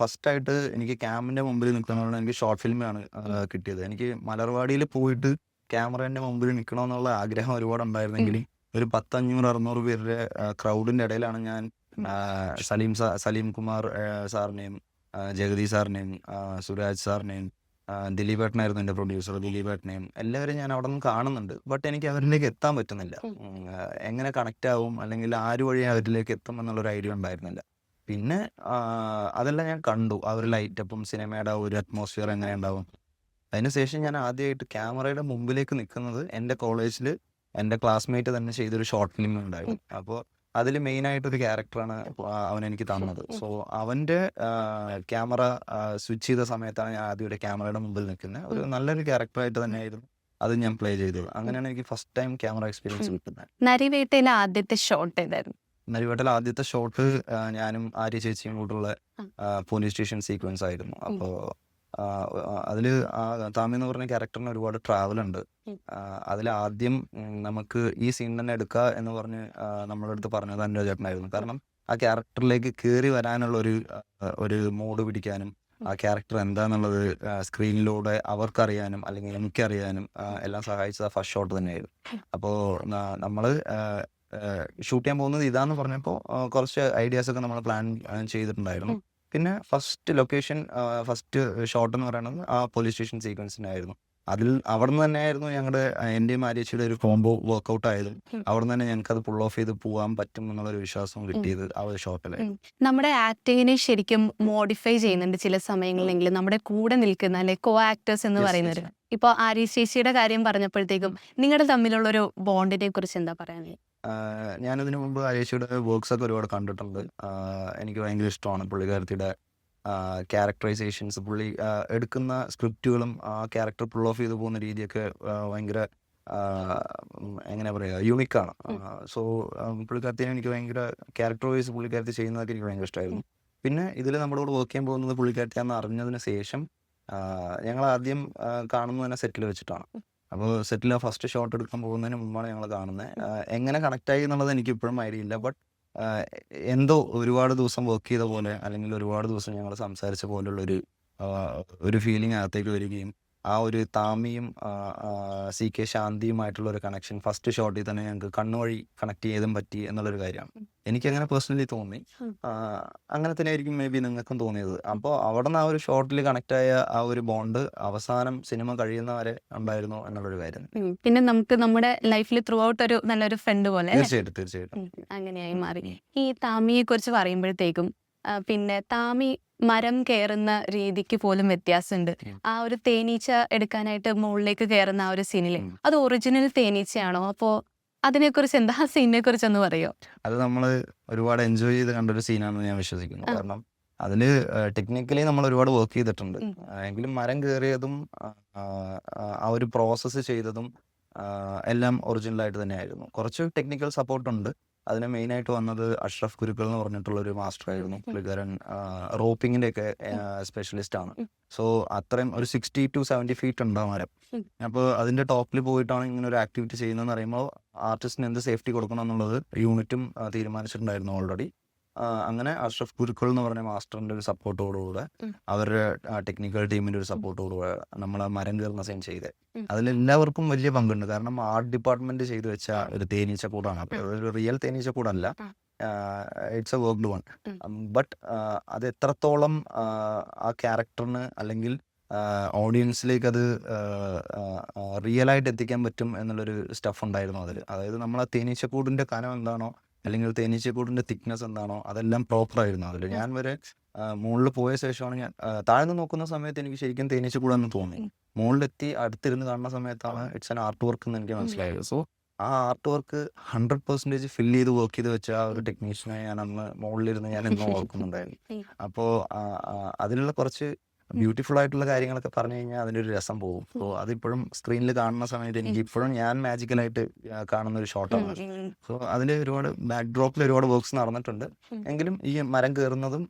ഫസ്റ്റായിട്ട് എനിക്ക് ക്യാമിൻ്റെ മുമ്പിൽ നിൽക്കണമെന്ന് എനിക്ക് ഷോർട്ട് ഫിലിമാണ് കിട്ടിയത്. എനിക്ക് മലർവാടിയിൽ പോയിട്ട് ക്യാമറേൻ്റെ മുമ്പിൽ നിൽക്കണമെന്നുള്ള ആഗ്രഹം ഒരുപാട് ഉണ്ടായിരുന്നെങ്കിൽ ഒരു 500-600 പേരുടെ ക്രൗഡിൻ്റെ ഇടയിലാണ് ഞാൻ സലീം കുമാർ സാറിനെയും ജഗതി സാറിനെയും സുരാജ് സാറിനെയും ദിലീപേട്ടനായിരുന്നു എൻ്റെ പ്രൊഡ്യൂസർ, ദിലീപേട്ടനെയും എല്ലാവരും ഞാൻ അവിടെ നിന്ന് കാണുന്നുണ്ട്. ബട്ട് എനിക്ക് അവരിലേക്ക് എത്താൻ പറ്റുന്നില്ല. എങ്ങനെ കണക്റ്റ് ആവും അല്ലെങ്കിൽ ആര് വഴി അവരിലേക്ക് എത്തും എന്നുള്ളൊരു ഐഡിയ ഉണ്ടായിരുന്നില്ല. പിന്നെ അതെല്ലാം ഞാൻ കണ്ടു, ആ ഒരു ലൈറ്റപ്പും സിനിമയുടെ ഒരു അറ്റ്മോസ്ഫിയർ എങ്ങനെ ഉണ്ടാവും. അതിനുശേഷം ഞാൻ ആദ്യമായിട്ട് ക്യാമറയുടെ മുമ്പിലേക്ക് നിൽക്കുന്നത് എൻ്റെ കോളേജിൽ എൻ്റെ ക്ലാസ്മേറ്റ് തന്നെ ചെയ്തൊരു ഷോർട്ട് ഫിലിം ഉണ്ടായിരുന്നു. അപ്പോൾ അതിൽ മെയിനായിട്ടൊരു ക്യാരക്ടറാണ് അവൻ എനിക്ക് തന്നത്. സോ അവൻ്റെ ക്യാമറ സ്വിച്ച് ചെയ്ത സമയത്താണ് ഞാൻ ആദ്യമായിട്ട് ക്യാമറയുടെ മുമ്പിൽ നിൽക്കുന്നത്. ഒരു നല്ലൊരു ക്യാരക്ടറായിട്ട് തന്നെയായിരുന്നു അത് ഞാൻ പ്ലേ ചെയ്തത്. അങ്ങനെയാണ് എനിക്ക് ഫസ്റ്റ് ടൈം ക്യാമറ എക്സ്പീരിയൻസ് കിട്ടുന്നത്. നരിവേട്ടയിലെ ആദ്യത്തെ ഷോട്ട് ഏതായിരുന്നു? നരിവേട്ടയിൽ ആദ്യത്തെ ഷോട്ട് ഞാനും ആര്യ ചേച്ചിയും കൂട്ടുള്ള പോലീസ് സ്റ്റേഷൻ സീക്വൻസ് ആയിരുന്നു. അപ്പോൾ അതിൽ താമി എന്ന് പറഞ്ഞ ക്യാരക്ടറിന് ഒരുപാട് ട്രാവൽ ഉണ്ട്. അതിൽ ആദ്യം നമുക്ക് ഈ സീൻ തന്നെ എടുക്കുക എന്ന് പറഞ്ഞ് നമ്മുടെ അടുത്ത് പറഞ്ഞത് അനുരാഗ് ചേട്ടനായിരുന്നു. കാരണം ആ ക്യാരക്ടറിലേക്ക് കയറി വരാനുള്ള ഒരു മൂഡ് പിടിക്കാനും ആ ക്യാരക്ടർ എന്താന്നുള്ളത് സ്ക്രീനിലൂടെ അവർക്കറിയാനും അല്ലെങ്കിൽ എനിക്കറിയാനും എല്ലാം സഹായിച്ചത് ആ ഫസ്റ്റ് ഷോട്ട് തന്നെയായിരുന്നു. അപ്പോൾ നമ്മൾ ഷൂട്ട് ചെയ്യാൻ പോകുന്നത് ഇതാന്ന് പറഞ്ഞപ്പോൾ കുറച്ച് ഐഡിയാസ് ഒക്കെ നമ്മൾ പ്ലാൻ ചെയ്തിട്ടുണ്ടായിരുന്നു. പിന്നെ ഫസ്റ്റ് ലൊക്കേഷൻ, ഫസ്റ്റ് ഷോട്ട് എന്ന് പറയുന്നത് ആ പോലീസ് സ്റ്റേഷൻ സീക്വൻസിനായിരുന്നു. അവിടെ നിന്ന് തന്നെയായിരുന്നു എൻ്റെയും ആര്യച്ചിയുടെ ഒരു കോംബോ വർക്കൗട്ട് ആയതും അവിടെ നിന്ന് തന്നെ ഞങ്ങൾക്കത് പുൾ ഓഫ് ചെയ്ത് പോകാൻ പറ്റും എന്നുള്ളൊരു വിശ്വാസം കിട്ടിയത് ആ ഒരു ഷോട്ടിലായിരുന്നു. നമ്മുടെ ആക്ടിങ്ങിനെ ശരിക്കും മോഡിഫൈ ചെയ്യുന്നുണ്ട് ചില സമയങ്ങളിലെങ്കിലും നമ്മുടെ കൂടെ നിൽക്കുന്ന അല്ലെ കോ ആക്ടേഴ്സ് എന്ന് പറയുന്നവർ. ഇപ്പോൾ ആര്യ ചേച്ചിയുടെ കാര്യം പറഞ്ഞപ്പോഴത്തേക്കും നിങ്ങളുടെ തമ്മിലുള്ളൊരു ബോണ്ടിനെ കുറിച്ച് എന്താ പറയാനുള്ളത്? ഞാനതിനു മുമ്പ് ആര്യേച്ചിയുടെ വർക്ക്സ് ഒക്കെ ഒരുപാട് കണ്ടിട്ടുണ്ട്. എനിക്ക് ഭയങ്കര ഇഷ്ടമാണ് പുള്ളിക്കാരത്തിയുടെ ക്യാരക്ടറൈസേഷൻസ്. പുള്ളി എടുക്കുന്ന സ്ക്രിപ്റ്റുകളും ആ ക്യാരക്ടർ പുൾ ഓഫ് ചെയ്ത് പോകുന്ന രീതിയൊക്കെ ഭയങ്കര എങ്ങനെ പറയുക, യുണീക്കാണ്. സോ പുള്ളിക്കാരത്തിനെ എനിക്ക് ഭയങ്കര ക്യാരക്ടർ വൈസ് പുള്ളിക്കാരത്തി ചെയ്യുന്നതൊക്കെ എനിക്ക് ഭയങ്കര ഇഷ്ടമായിരുന്നു. പിന്നെ ഇതിൽ നമ്മുടെ കൂടെ വർക്ക് ചെയ്യാൻ പോകുന്നത് പുള്ളിക്കാരത്തിയാണെന്ന് അറിഞ്ഞതിന് ശേഷം ഞങ്ങൾ ആദ്യം കാണുന്നത് തന്നെ സെറ്റിൽ വെച്ചിട്ടാണ്. അപ്പോൾ സെറ്റിൽ ആ ഫസ്റ്റ് ഷോട്ട് എടുക്കാൻ പോകുന്നതിന് മുമ്പാണ് ഞങ്ങൾ കാണുന്നത്. എങ്ങനെ കണക്റ്റായി എന്നുള്ളത് എനിക്ക് ഇപ്പോഴും ഐഡിയ ഇല്ല. ബട്ട് എന്തോ ഒരുപാട് ദിവസം വർക്ക് ചെയ്ത പോലെ അല്ലെങ്കിൽ ഒരുപാട് ദിവസം ഞങ്ങൾ സംസാരിച്ച പോലുള്ളൊരു ഫീലിംഗ് അകത്തേക്ക് വരികയും ആ ഒരു താമിയും CK ശാന്തിയുമായിട്ടുള്ള ഒരു കണക്ഷൻ ഫസ്റ്റ് ഷോട്ടിൽ തന്നെ ഞങ്ങൾക്ക് കണ്ണുവഴി കണക്ട് ചെയ്തും പറ്റി എന്നുള്ളൊരു കാര്യമാണ് എനിക്കങ്ങനെ പേഴ്സണലി തോന്നി. ആ, അങ്ങനെ തന്നെ ആയിരിക്കും മേ ബി നിങ്ങൾക്കും തോന്നിയത്. അപ്പോൾ അവിടെ നിന്ന് ആ ഒരു ഷോട്ടിൽ കണക്റ്റായ ആ ഒരു ബോണ്ട് അവസാനം സിനിമ കഴിയുന്നവരെ ഉണ്ടായിരുന്നു എന്നുള്ളൊരു കാര്യം. പിന്നെ നമുക്ക് നമ്മുടെ ലൈഫിൽ ത്രൂ ഔട്ട് ഒരു നല്ലൊരു ഫ്രണ്ട് പോലെ അല്ലേ? തീർച്ചയായിട്ടും തീർച്ചയായിട്ടും. അങ്ങനെയായി മാറി. ഈ താമിയെ കുറിച്ച് പറയുമ്പോഴത്തേക്കും പിന്നെ താമി മരം കയറുന്ന രീതിക്ക് പോലും വ്യത്യാസമുണ്ട്. ആ ഒരു തേനീച്ച എടുക്കാനായിട്ട് മുകളിലേക്ക് കയറുന്ന ആ ഒരു സീനില് ഉം. അത് ഒറിജിനൽ തേനീച്ചയാണോ? അപ്പോ അതിനെക്കുറിച്ച് എന്താ, ആ സീനിനെ കുറിച്ച് ഒന്ന് പറയോ? അത് നമ്മൾ ഒരുപാട് എൻജോയ് ചെയ്ത് കണ്ടൊരു സീനാണെന്ന് ഞാൻ വിശ്വസിക്കുന്നു. ആ. കാരണം അതിൽ ടെക്നിക്കലി നമ്മൾ ഒരുപാട് വർക്ക് ചെയ്തിട്ടുണ്ട്. ഉം. എങ്കിലും മരം കയറിയതും ആ ഒരു പ്രോസസ്സ് ചെയ്തതും എല്ലാം ഒറിജിനലായിട്ട് തന്നെയായിരുന്നു. കുറച്ച് ടെക്നിക്കൽ സപ്പോർട്ട് ഉണ്ട്. അതിന് മെയിനായിട്ട് വന്നത് അഷ്റഫ് ഗുരുക്കൾ എന്ന് പറഞ്ഞിട്ടുള്ള ഒരു മാസ്റ്റർ ആയിരുന്നു. പുള്ളിക്കാരൻ റോപ്പിങ്ങിൻ്റെ ഒക്കെ സ്പെഷ്യലിസ്റ്റ് ആണ്. ഉം. സോ അത്രയും ഒരു 60 to 70 ഫീറ്റ് ഉണ്ട് ആ മരം. ഉം. അപ്പോൾ അതിൻ്റെ ടോപ്പിൽ പോയിട്ടാണ് ഇങ്ങനെ ഒരു ആക്ടിവിറ്റി ചെയ്യുന്നതെന്ന് പറയുമ്പോൾ ആർട്ടിസ്റ്റിന് എന്ത് സേഫ്റ്റി കൊടുക്കണം എന്നുള്ളത് യൂണിറ്റും തീരുമാനിച്ചിട്ടുണ്ടായിരുന്നു ഓൾറെഡി. അങ്ങനെ അഷ്റഫ് ഗുരുക്കൾ എന്ന് പറഞ്ഞ മാസ്റ്ററിൻ്റെ ഒരു സപ്പോർട്ടോടുകൂടെ ഉം. അവരുടെ ടെക്നിക്കൽ ടീമിൻ്റെ ഒരു സപ്പോർട്ടോടുകൂടെ നമ്മൾ ആ മരം കയറുന്ന സീൻ ചെയ്തത്. ഉം. അതിലെല്ലാവർക്കും വലിയ പങ്കുണ്ട്. കാരണം ആർട്ട് ഡിപ്പാർട്ട്മെന്റ് ചെയ്തു വെച്ച ഒരു തേനീച്ച കൂടാണ്. അപ്പോൾ ഒരു റിയൽ തേനീച്ച കൂടല്ല, it's a worked one. But അത് എത്രത്തോളം ആ ക്യാരക്ടറിന് അല്ലെങ്കിൽ ഓഡിയൻസിലേക്ക് അത് റിയൽ ആയിട്ട് എത്തിക്കാൻ പറ്റും എന്നുള്ളൊരു സ്റ്റഫ് ഉണ്ടായിരുന്നു അതിൽ. അതായത് നമ്മൾ ആ തേനീച്ചക്കൂടിന്റെ കനം എന്താണോ അല്ലെങ്കിൽ തേനീച്ചക്കൂടിന്റെ തിക്നെസ് എന്താണോ അതെല്ലാം പ്രോപ്പർ ആയിരുന്നു അതിൽ. ഞാൻ വരെ മുകളിൽ പോയ ശേഷമാണ് ഞാൻ താഴ്ന്നു നോക്കുന്ന സമയത്ത് എനിക്ക് ശരിക്കും തേനീച്ചക്കൂടെന്ന് തോന്നി. മുകളിലെത്തി അടുത്തിരുന്ന് കാണുന്ന സമയത്താണ് ഇറ്റ്സ് ആൻ ആർട്ട് വർക്ക് എന്ന് എനിക്ക് മനസ്സിലായത്. സോ ആ ആർട്ട് വർക്ക് 100% ഫിൽ ചെയ്ത് വർക്ക് ചെയ്ത് വെച്ച ആ ഒരു ടെക്നീഷ്യനെ ഞാൻ അന്ന് മുകളിലിരുന്ന് ഞാൻ ഇന്നും ഓർക്കുന്നുണ്ടായിരുന്നു. അപ്പോൾ അതിലുള്ള കുറച്ച് ബ്യൂട്ടിഫുൾ ആയിട്ടുള്ള കാര്യങ്ങളൊക്കെ പറഞ്ഞു കഴിഞ്ഞാൽ അതിൻ്റെ ഒരു രസം പോകും. സോ അതിപ്പോഴും സ്ക്രീനിൽ കാണുന്ന സമയത്ത് എനിക്ക് ഇപ്പോഴും ഞാൻ മാജിക്കലായിട്ട് കാണുന്ന ഒരു ഷോട്ടാണ്. സോ അതിൽ ഒരുപാട് ബാക്ക് ഡ്രോപ്പിൽ ഒരുപാട് വർക്ക്സ് നടന്നിട്ടുണ്ട്. എങ്കിലും ഈ മരം കയറുന്നതും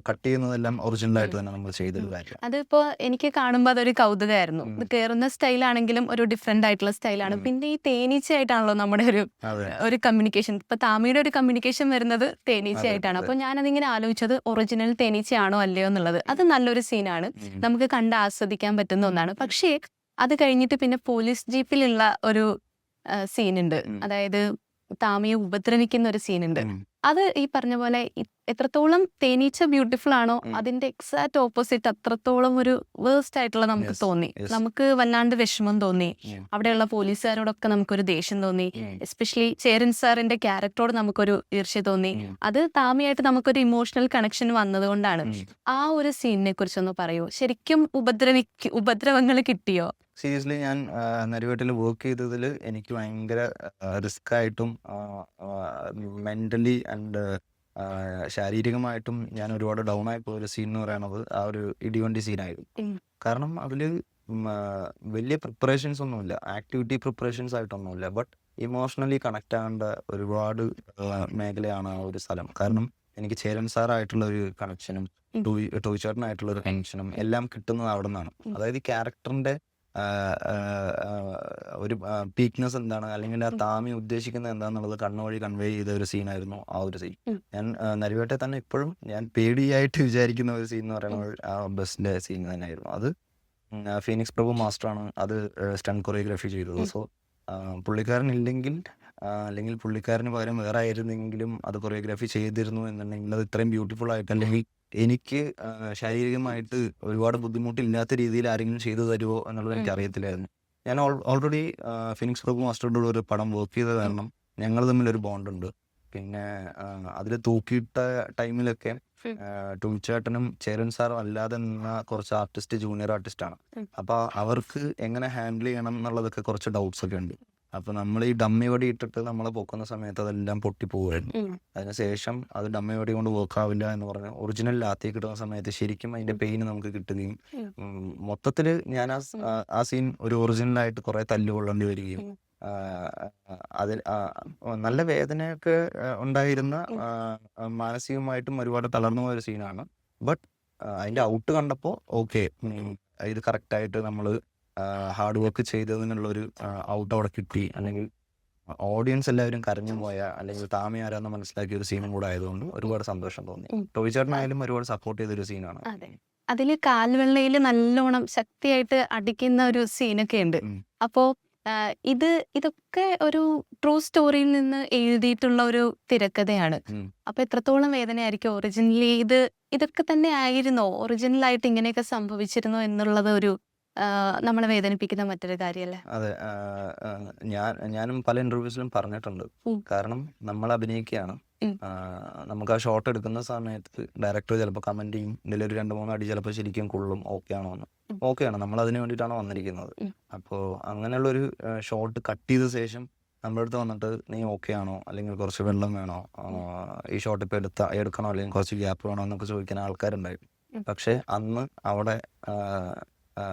കട്ട് ചെയ്യുന്നതെല്ലാം ഒറിജിനലായിട്ട് തന്നെ നമ്മൾ ചെയ്തൊരു കാര്യം. അതിപ്പോ എനിക്ക് കാണുമ്പോൾ അതൊരു കൗതുകമായിരുന്നു. ഇത് കയറുന്ന സ്റ്റൈലാണെങ്കിലും ഒരു ഡിഫറെന്റ് ആയിട്ടുള്ള സ്റ്റൈലാണ്. പിന്നെ ഈ തേനീച്ചയായിട്ടാണല്ലോ നമ്മുടെ അതെ ഒരു കമ്മ്യൂണിക്കേഷൻ. ഇപ്പൊ താമിയുടെ ഒരു കമ്മ്യൂണിക്കേഷൻ വരുന്നത് അതെ തേനീച്ചയായിട്ടാണ്. അതെ. അപ്പൊ ഞാനതിങ്ങനെ ആലോചിച്ചത് ഒറിജിനൽ തേനീച്ചയാണോ അല്ലയോ എന്നുള്ളത്. അത് നല്ലൊരു സീനാണ്, നമുക്ക് കണ്ട് ആസ്വദിക്കാൻ പറ്റുന്ന ഒന്നാണ്. പക്ഷേ അത് കഴിഞ്ഞിട്ട് പിന്നെ പോലീസ് ജീപ്പിലുള്ള ഒരു സീനുണ്ട്. അതായത് താമിയെ ഉപദ്രവിക്കുന്ന ഒരു സീനുണ്ട്. അത് ഈ പറഞ്ഞ പോലെ എത്രത്തോളം തേനീച്ച ബ്യൂട്ടിഫുൾ ആണോ അതിന്റെ എക്സാക്ട് ഓപ്പോസിറ്റ് അത്രത്തോളം ഒരു വേഴ്സ്റ്റ് ആയിട്ടുള്ള നമുക്ക് Yes, തോന്നി. yes. നമുക്ക് വല്ലാണ്ട് വിഷമം തോന്നി. ഉം. അവിടെയുള്ള പോലീസുകാരോടൊക്കെ നമുക്കൊരു ദേഷ്യം തോന്നി. എസ്പെഷ്യലി ചേരൻ സാറിന്റെ ക്യാരക്ടറോട് നമുക്കൊരു ഈർഷ്യ തോന്നി. അത് താമിയായിട്ട് നമുക്കൊരു ഇമോഷണൽ കണക്ഷൻ വന്നതുകൊണ്ടാണ്. ആ ഒരു സീനിനെ കുറിച്ചൊന്ന് പറയൂ. ശരിക്കും ഉപദ്രവങ്ങൾ കിട്ടിയോ? സീരിയസ്ലി ഞാൻ നരിവേട്ടിൽ വർക്ക് ചെയ്തതിൽ എനിക്ക് ഭയങ്കര റിസ്ക് ആയിട്ടും മെൻ്റലി ആൻഡ് ശാരീരികമായിട്ടും ഞാൻ ഒരുപാട് ഡൗൺ ആയി പോയൊരു സീൻ എന്ന് പറയുന്നത് ആ ഒരു ഇടിവണ്ടി സീനായിരുന്നു. ഉം. കാരണം അതിൽ വലിയ പ്രിപ്പറേഷൻസ് ഒന്നുമില്ല, ആക്ടിവിറ്റി പ്രിപ്പറേഷൻസ് ആയിട്ടൊന്നുമില്ല. ബട്ട് ഇമോഷണലി കണക്ട് ആകേണ്ട ഒരുപാട് മേഖലയാണ് ആ ഒരു സ്ഥലം. കാരണം എനിക്ക് ചേരൻ സാറായിട്ടുള്ള ഒരു കണക്ഷനും ടോയ് ചേട്ടനായിട്ടുള്ള ഒരു കണക്ഷനും എല്ലാം കിട്ടുന്നത് അവിടെ നിന്നാണ്. അതായത് ഈ ക്യാരക്ടറിന്റെ ഒരു പീക്നെസ് എന്താണ് അല്ലെങ്കിൽ ആ താമി ഉദ്ദേശിക്കുന്നത് എന്താണെന്നുള്ളത് കണ്ണുവഴി കൺവേ ചെയ്ത ഒരു സീനായിരുന്നു ആ ഒരു സീൻ. ഞാൻ നരിവേട്ടെ തന്നെ ഇപ്പോഴും ഞാൻ പേടിയായിട്ട് വിചാരിക്കുന്ന ഒരു സീൻ എന്ന് പറയുന്നത് ആ ബസ്സിന്റെ സീൻ തന്നെയായിരുന്നു. അത് ഫീനിക്സ് പ്രഭു മാസ്റ്ററാണ് അത് സ്റ്റണ്ട് കൊറിയോഗ്രാഫി ചെയ്തത്. സോ പുള്ളിക്കാരൻ ഇല്ലെങ്കിൽ അല്ലെങ്കിൽ പുള്ളിക്കാരന് പകരം വേറെ ആയിരുന്നെങ്കിലും അത് കൊറിയോഗ്രാഫി ചെയ്തിരുന്നു എന്നുണ്ടെങ്കിൽ അത് ഇത്രയും ബ്യൂട്ടിഫുൾ ആയിട്ട് അല്ലെങ്കിൽ എനിക്ക് ശാരീരികമായിട്ട് ഒരുപാട് ബുദ്ധിമുട്ടില്ലാത്ത രീതിയിൽ ആരെങ്കിലും ചെയ്തു തരുമോ എന്നുള്ളത് എനിക്ക് അറിയത്തില്ലായിരുന്നു. ഞാൻ ഓൾറെഡി ഫിനിക്സ് പ്രഭു മാസ്റ്ററുടെ ഒരു പടം വർക്ക് ചെയ്ത കാരണം ഞങ്ങൾ തമ്മിലൊരു ബോണ്ടുണ്ട്. പിന്നെ അതിൽ തൂക്കിയിട്ട ടൈമിലൊക്കെ ടോയ്ചേട്ടനും ചേരൻ സാറും അല്ലാതെ നിന്ന കുറച്ച് ആർട്ടിസ്റ്റ് ജൂനിയർ ആർട്ടിസ്റ്റാണ്. അപ്പോൾ അവർക്ക് എങ്ങനെ ഹാൻഡിൽ ചെയ്യണം എന്നുള്ളതൊക്കെ കുറച്ച് ഡൗട്ട്സ് ഒക്കെ ഉണ്ട്. അപ്പോൾ നമ്മൾ ഈ ഡമ്മി വടി ഇട്ടിട്ട് നമ്മൾ പൊക്കുന്ന സമയത്ത് അതെല്ലാം പൊട്ടിപ്പോവുമായിരുന്നു. അതിനുശേഷം അത് ഡമ്മി വടി കൊണ്ട് വർക്ക് ആവില്ല എന്ന് പറഞ്ഞ് ഒറിജിനൽ ലാത്തി കിട്ടുന്ന സമയത്ത് ശരിക്കും അതിൻ്റെ പെയിൻ നമുക്ക് കിട്ടുകയും മൊത്തത്തിൽ ഞാൻ ആ സീൻ ഒരു ഒറിജിനലായിട്ട് കുറേ തല്ലുകൊള്ളേണ്ടി വരികയും അതിൽ നല്ല വേദനയൊക്കെ ഉണ്ടായിരുന്ന മാനസികമായിട്ടും ഒരുപാട് തളർന്നു പോയൊരു സീനാണ്. ബട്ട് അതിൻ്റെ ഔട്ട് കണ്ടപ്പോൾ ഓക്കെ, ഇത് കറക്റ്റായിട്ട് നമ്മൾ ഹാർഡ് വർക്ക് ചെയ്തതിനുള്ളൊരു ഔട്ട് അവിടെ കിട്ടി. അല്ലെങ്കിൽ ഓഡിയൻസ് എല്ലാവരും കരഞ്ഞു പോയ അല്ലെങ്കിൽ താമി ആരാന്ന് മനസ്സിലാക്കിയ ഒരു സീനും കൂടെ ആയതുകൊണ്ട് ഒരുപാട് സന്തോഷം തോന്നി. ടോയ് ചേട്ടനായാലും ഒരുപാട് സപ്പോർട്ട് ചെയ്തൊരു സീനാണ്. അതെ, അതില് കാൽവെള്ളയിൽ നല്ലോണം ശക്തിയായിട്ട് അടിക്കുന്ന ഒരു സീനൊക്കെ ഉണ്ട്. ഉം. അപ്പോ ഇതൊക്കെ ഒരു ട്രൂ സ്റ്റോറിയിൽ നിന്ന് എഴുതിയിട്ടുള്ള ഒരു തിരക്കഥയാണ്. ഉം. അപ്പൊ എത്രത്തോളം വേദനയായിരിക്കും ഒറിജിനലി ഇതൊക്കെ തന്നെ ആയിരുന്നോ? ഒറിജിനൽ ആയിട്ട് ഇങ്ങനെയൊക്കെ സംഭവിച്ചിരുന്നോ എന്നുള്ളത് ഒരു നമ്മളെ വേദനിപ്പിക്കുന്ന മറ്റൊരു കാര്യല്ലേ? അതെ. ഞാനും പല ഇന്റർവ്യൂസിലും പറഞ്ഞിട്ടുണ്ട്. ഉം. കാരണം നമ്മൾ അഭിനയിക്കുകയാണ്. ഉം. നമുക്ക് ആ ഷോട്ട് എടുക്കുന്ന സമയത്ത് ഡയറക്ടർ ചിലപ്പോൾ കമന്റ് ചെയ്യും, ഇതിലൊരു 2-3 അടി ചിലപ്പോൾ ശരിക്കും കൊള്ളും, ഓക്കെ ആണോ എന്ന്. ഉം. ഓക്കെയാണ്, നമ്മൾ അതിന് വേണ്ടിയിട്ടാണ് വന്നിരിക്കുന്നത്. ഉം. അപ്പോൾ അങ്ങനെയുള്ളൊരു ഷോട്ട് കട്ട് ചെയ്ത ശേഷം നമ്മുടെ അടുത്ത് വന്നിട്ട് നീ ഓക്കെ ആണോ, അല്ലെങ്കിൽ കുറച്ച് വെള്ളം വേണോ, ഈ ഷോട്ട് ഇപ്പോൾ എടുക്കണോ, അല്ലെങ്കിൽ കുറച്ച് ഗ്യാപ്പ് വേണോ എന്നൊക്കെ ചോദിക്കുന്ന ആൾക്കാരുണ്ടായിരുന്നു. ഉം. പക്ഷെ അന്ന് അവിടെ ആ,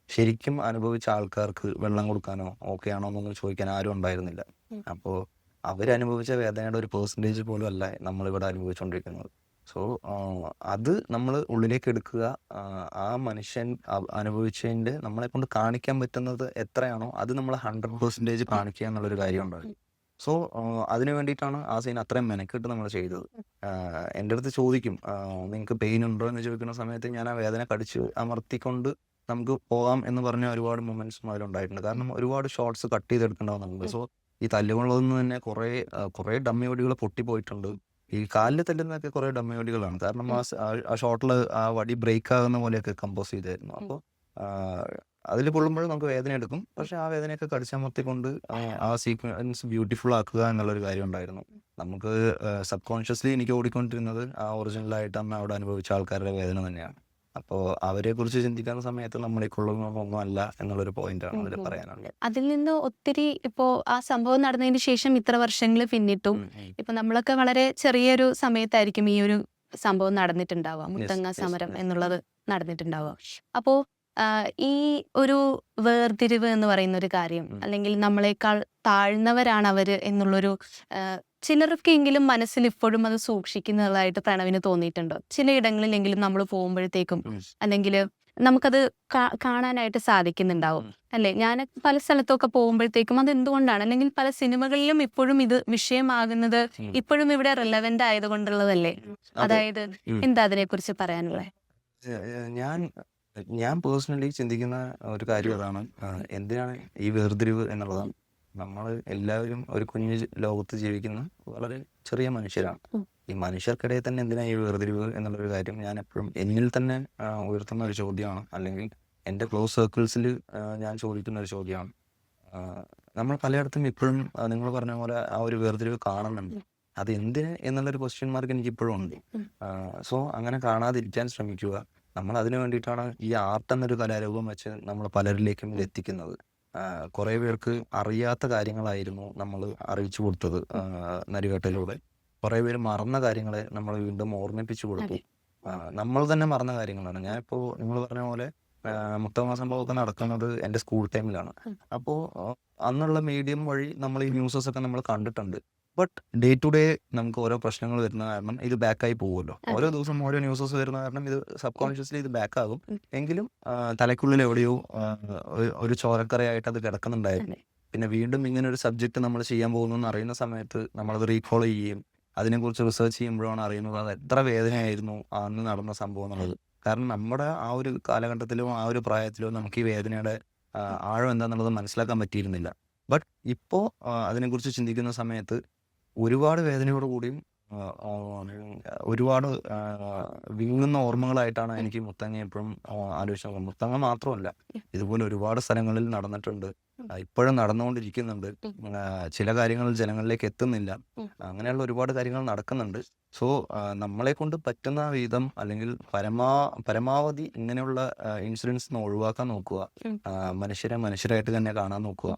ശരിക്കും അനുഭവിച്ച ആൾക്കാർക്ക് വെള്ളം കൊടുക്കാനോ ഓക്കെ ആണോ എന്നൊന്നും ചോദിക്കാൻ ആരും ഉണ്ടായിരുന്നില്ല. ഉം. അപ്പോൾ അവരനുഭവിച്ച വേദനയുടെ ഒരു പെർസെൻറ്റേജ് പോലും അല്ല നമ്മളിവിടെ അനുഭവിച്ചുകൊണ്ടിരിക്കുന്നത്. സോ അത് നമ്മൾ ഉള്ളിലേക്ക് എടുക്കുക. ആ മനുഷ്യൻ അനുഭവിച്ചതിൻ്റെ നമ്മളെ കൊണ്ട് കാണിക്കാൻ പറ്റുന്നത് എത്രയാണോ അത് നമ്മൾ 100% കാണിക്കുക എന്നുള്ളൊരു കാര്യം ഉണ്ടായി. സോ അതിന് വേണ്ടിയിട്ടാണ് ആ സീൻ അത്രയും മെനക്കെട്ട് നമ്മൾ ചെയ്തത്. എൻ്റെ അടുത്ത് ചോദിക്കും, നിങ്ങൾക്ക് പെയിൻ ഉണ്ടോ എന്ന് ചോദിക്കുന്ന സമയത്ത് ഞാൻ ആ വേദന കടിച്ച് അമർത്തിക്കൊണ്ട് നമുക്ക് പോകാം എന്ന് പറഞ്ഞ ഒരുപാട് മൊമെന്റ്സും അതിലുണ്ടായിട്ടുണ്ട്. കാരണം ഒരുപാട് ഷോട്ട്സ് കട്ട് ചെയ്തെടുക്കേണ്ട വന്നിട്ടുണ്ട്. സോ ഈ തല്ലുകൊള്ളതിൽ നിന്ന് തന്നെ കുറേ ഡമ്മി വടികൾ പൊട്ടിപ്പോയിട്ടുണ്ട്. ഈ കാലിൽ തല്ലുന്നതൊക്കെ കുറേ ഡമ്മി വടികളാണ്. കാരണം ആ ഷോട്ടിൽ ആ വടി ബ്രേക്ക് ആകുന്ന പോലെയൊക്കെ കമ്പോസ് ചെയ്തായിരുന്നു. അപ്പോൾ അതിൽ കൊള്ളുമ്പോൾ നമുക്ക് വേദന എടുക്കും. പക്ഷെ ആ വേദനയൊക്കെ കടിച്ചമർത്തിക്കൊണ്ട് ആ സീക്വൻസ് ബ്യൂട്ടിഫുൾ ആക്കുക എന്നുള്ളൊരു കാര്യം ഉണ്ടായിരുന്നു. നമുക്ക് സബ് കോൺഷ്യസ്ലി എനിക്ക് ഓടിക്കൊണ്ടിരുന്നത് ആ ഒറിജിനലായിട്ട് അന്ന് അവിടെ അനുഭവിച്ച ആൾക്കാരുടെ വേദന തന്നെയാണ്. അപ്പോൾ അവരെ കുറിച്ച് ചിന്തിക്കുന്ന സമയത്ത് നമ്മളെ കൊള്ളുന്നതൊന്നും അല്ല എന്നുള്ളൊരു പോയിന്റാണ് അതിൽ പറയാനുള്ളത്. അതിൽ നിന്ന് ഒത്തിരി ഇപ്പോ ആ സംഭവം നടന്നതിന് ശേഷം ഇത്ര വർഷങ്ങൾ പിന്നിട്ടും ഇപ്പൊ നമ്മളൊക്കെ വളരെ ചെറിയൊരു സമയത്തായിരിക്കും ഈ ഒരു സംഭവം നടന്നിട്ടുണ്ടാവുക, മുത്തങ്ങ yes, സമരം yes. എന്നുള്ളത് നടന്നിട്ടുണ്ടാവുക. അപ്പോ ഈ ഒരു വേർതിരിവ് എന്ന് പറയുന്ന ഒരു കാര്യം, അല്ലെങ്കിൽ നമ്മളെക്കാൾ താഴ്ന്നവരാണ് അവര് എന്നുള്ളൊരു ചിലർക്കെങ്കിലും മനസ്സിൽ ഇപ്പോഴും അത് സൂക്ഷിക്കുന്നതായിട്ട് പ്രണവിന് തോന്നിയിട്ടുണ്ടോ? ചിലയിടങ്ങളിലെങ്കിലും നമ്മൾ പോകുമ്പോഴത്തേക്കും അല്ലെങ്കിൽ നമുക്കത് കാണാനായിട്ട് സാധിക്കുന്നുണ്ടാവും അല്ലെ? ഞാൻ പല സ്ഥലത്തൊക്കെ പോകുമ്പോഴത്തേക്കും അത് എന്തുകൊണ്ടാണ്, അല്ലെങ്കിൽ പല സിനിമകളിലും ഇപ്പോഴും ഇത് വിഷയമാകുന്നത് ഇപ്പോഴും ഇവിടെ റിലവന്റ് ആയതുകൊണ്ടുള്ളതല്ലേ? അതായത് എന്താ അതിനെ കുറിച്ച് പറയാനുള്ളത്? ഞാൻ പേഴ്സണലി ചിന്തിക്കുന്ന ഒരു കാര്യം അതാണ്. എന്തിനാണ് ഈ വേർതിരിവ് എന്നുള്ളതാണ്. നമ്മൾ എല്ലാവരും ഒരു കുഞ്ഞു ലോകത്ത് ജീവിക്കുന്ന വളരെ ചെറിയ മനുഷ്യരാണ്. ഈ മനുഷ്യർക്കിടയിൽ തന്നെ എന്തിനാ ഈ വേർതിരിവ് എന്നുള്ളൊരു കാര്യം ഞാൻ എപ്പോഴും എന്നിൽ തന്നെ ഉയർത്തുന്ന ഒരു ചോദ്യമാണ്. അല്ലെങ്കിൽ എൻ്റെ ക്ലോസ് സർക്കിൾസിൽ ഞാൻ ചോദിക്കുന്ന ഒരു ചോദ്യമാണ്. നമ്മൾ പലയിടത്തും ഇപ്പോഴും നിങ്ങൾ പറഞ്ഞ പോലെ ആ ഒരു വേർതിരിവ് കാണുന്നുണ്ട്. അത് എന്തിന് എന്നുള്ളൊരു ക്വസ്റ്റ്യൻ മാർക്ക് എനിക്ക് ഇപ്പോഴും ഉണ്ട്. സോ അങ്ങനെ കാണാതിരിക്കാൻ ശ്രമിക്കുക. നമ്മൾ അതിനു വേണ്ടിയിട്ടാണ് ഈ ആർട്ട് എന്നൊരു കലാരൂപം വെച്ച് നമ്മൾ പലരിലേക്കും ഇത് എത്തിക്കുന്നത്. കുറേ പേർക്ക് അറിയാത്ത കാര്യങ്ങളായിരുന്നു നമ്മൾ അറിയിച്ചു കൊടുത്തത് നരിവേട്ടയിലൂടെ. കുറേ പേര് മറന്ന കാര്യങ്ങളെ നമ്മൾ വീണ്ടും ഓർമ്മിപ്പിച്ചു കൊടുത്തു. നമ്മൾ തന്നെ മറന്ന കാര്യങ്ങളാണ്. ഞാനിപ്പോൾ നിങ്ങൾ പറഞ്ഞ പോലെ മുത്തങ്ങ സംഭവമൊക്കെ നടക്കുന്നത് എൻ്റെ സ്കൂൾ ടൈമിലാണ്. അപ്പോൾ അന്നുള്ള മീഡിയം വഴി നമ്മൾ ഈ ന്യൂസസ് ഒക്കെ നമ്മൾ കണ്ടിട്ടുണ്ട്. ബട്ട് ഡേ ടു ഡേ നമുക്ക് ഓരോ പ്രശ്നങ്ങൾ വരുന്ന കാരണം ഇത് ബാക്കായി പോകുമല്ലോ. ഓരോ ദിവസം ഓരോ ന്യൂസസ് വരുന്ന കാരണം ഇത് സബ് കോൺഷ്യസ്ലി ഇത് ബാക്കാകും. എങ്കിലും തലയ്ക്കുള്ളിൽ എവിടെയോ ഒരു ചോരക്കറയായിട്ട് അത് കിടക്കുന്നുണ്ടായിരുന്നു. പിന്നെ വീണ്ടും ഇങ്ങനെ ഒരു സബ്ജക്റ്റ് നമ്മൾ ചെയ്യാൻ പോകുന്നു എന്ന് അറിയുന്ന സമയത്ത് നമ്മളത് റീകോൾ ചെയ്യുകയും അതിനെക്കുറിച്ച് റിസർച്ച് ചെയ്യുമ്പോഴാണ് അറിയുന്നത് അത് എത്ര വേദനയായിരുന്നു അന്ന് നടന്ന സംഭവം എന്നുള്ളത്. കാരണം നമ്മുടെ ആ ഒരു കാലഘട്ടത്തിലോ ആ ഒരു പ്രായത്തിലോ നമുക്ക് ഈ വേദനയുടെ ആഴം എന്താണെന്നുള്ളത് മനസ്സിലാക്കാൻ പറ്റിയിരുന്നില്ല. ബട്ട് ഇപ്പോൾ അതിനെക്കുറിച്ച് ചിന്തിക്കുന്ന സമയത്ത് ഒരുപാട് വേദനയോട് കൂടിയും ഒരുപാട് വിങ്ങുന്ന ഓർമ്മകളായിട്ടാണ് എനിക്ക് മുത്തങ്ങ എപ്പോഴും ആലോചിച്ച് നോക്കുന്നത്. മുത്തങ്ങ മാത്രമല്ല, ഇതുപോലെ ഒരുപാട് സ്ഥലങ്ങളിൽ നടന്നിട്ടുണ്ട്, ഇപ്പോഴും നടന്നുകൊണ്ടിരിക്കുന്നുണ്ട്. ചില കാര്യങ്ങൾ ജനങ്ങളിലേക്ക് എത്തുന്നില്ല. അങ്ങനെയുള്ള ഒരുപാട് കാര്യങ്ങൾ നടക്കുന്നുണ്ട്. സോ നമ്മളെ കൊണ്ട് പറ്റുന്ന വിധം അല്ലെങ്കിൽ പരമാവധി ഇങ്ങനെയുള്ള ഇൻസിഡൻസ് ഒഴിവാക്കാൻ നോക്കുക. മനുഷ്യരെ മനുഷ്യരായിട്ട് തന്നെ കാണാൻ നോക്കുക.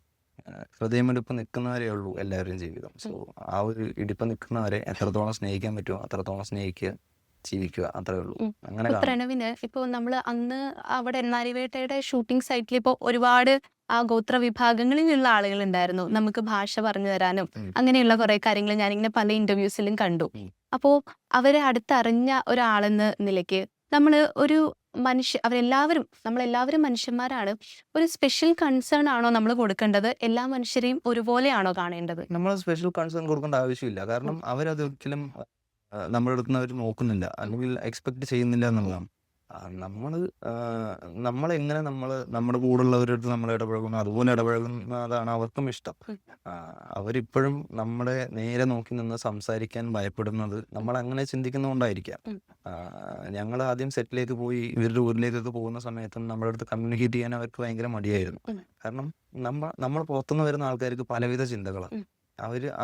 ഹൃദയമിടിപ്പ് നിൽക്കുന്നവരേ ഉള്ളൂ എല്ലാവരുടെയും ജീവിതം. സോ ആ ഒരു ഇടിപ്പ് നിൽക്കുന്നവരെ എത്രത്തോളം സ്നേഹിക്കാൻ പറ്റുമോ അത്രത്തോളം സ്നേഹിക്കുക, ജീവിക്കുക, അത്രേ ഉള്ളൂ. അങ്ങനെ പ്രണവിന് ഇപ്പോ നമ്മൾ അന്ന് അവിടെ നരിവേട്ടയുടെ ഷൂട്ടിംഗ് സൈറ്റിൽ ഇപ്പോൾ ഒരുപാട് ആ ഗോത്ര വിഭാഗങ്ങളിലുള്ള ആളുകൾ ഉണ്ടായിരുന്നു. നമുക്ക് ഭാഷ പറഞ്ഞു തരാനും അങ്ങനെയുള്ള കുറെ കാര്യങ്ങൾ ഞാനിങ്ങനെ പല ഇന്റർവ്യൂസിലും കണ്ടു. അപ്പോ അവരെ അടുത്തറിഞ്ഞ ഒരാളെന്ന നിലയ്ക്ക് നമ്മൾ ഒരു നമ്മളെല്ലാവരും മനുഷ്യന്മാരാണ്. ഒരു സ്പെഷ്യൽ കൺസേൺ ആണോ നമ്മൾ കൊടുക്കേണ്ടത്? എല്ലാ മനുഷ്യരെയും ഒരുപോലെയാണോ കാണേണ്ടത്? നമ്മൾ സ്പെഷ്യൽ കൺസേൺ കൊടുക്കേണ്ട ആവശ്യമില്ല. കാരണം അവരത് ഒരിക്കലും നമ്മുടെ അടുത്ത് അവർ നോക്കുന്നില്ല അല്ലെങ്കിൽ എക്സ്പെക്ട് ചെയ്യുന്നില്ല എന്നുള്ളതാണ്. നമ്മൾ നമ്മളെങ്ങനെ നമ്മുടെ കൂടുള്ളവരടുത്ത് നമ്മൾ ഇടപഴകുന്നു അതുപോലെ ഇടപഴകുന്നതാണ് അവർക്കും ഇഷ്ടം. അവരിപ്പോഴും നമ്മളെ നേരെ നോക്കി നിന്ന് സംസാരിക്കാൻ ഭയപ്പെടുന്നത് നമ്മൾ അങ്ങനെ ചിന്തിക്കുന്നതുകൊണ്ടായിരിക്കാം. ഞങ്ങൾ ആദ്യം സെറ്റിലേക്ക് പോയി ഇവരുടെ ഊരിലേക്കൊക്കെ പോകുന്ന സമയത്തും നമ്മുടെ അടുത്ത് കമ്മ്യൂണിക്കേറ്റ് ചെയ്യാൻ അവർക്ക് ഭയങ്കര മടിയായിരുന്നു. കാരണം നമ്മൾ പുറത്തുനിന്ന് വരുന്ന ആൾക്കാർക്ക് പലവിധ ചിന്തകളാണ്.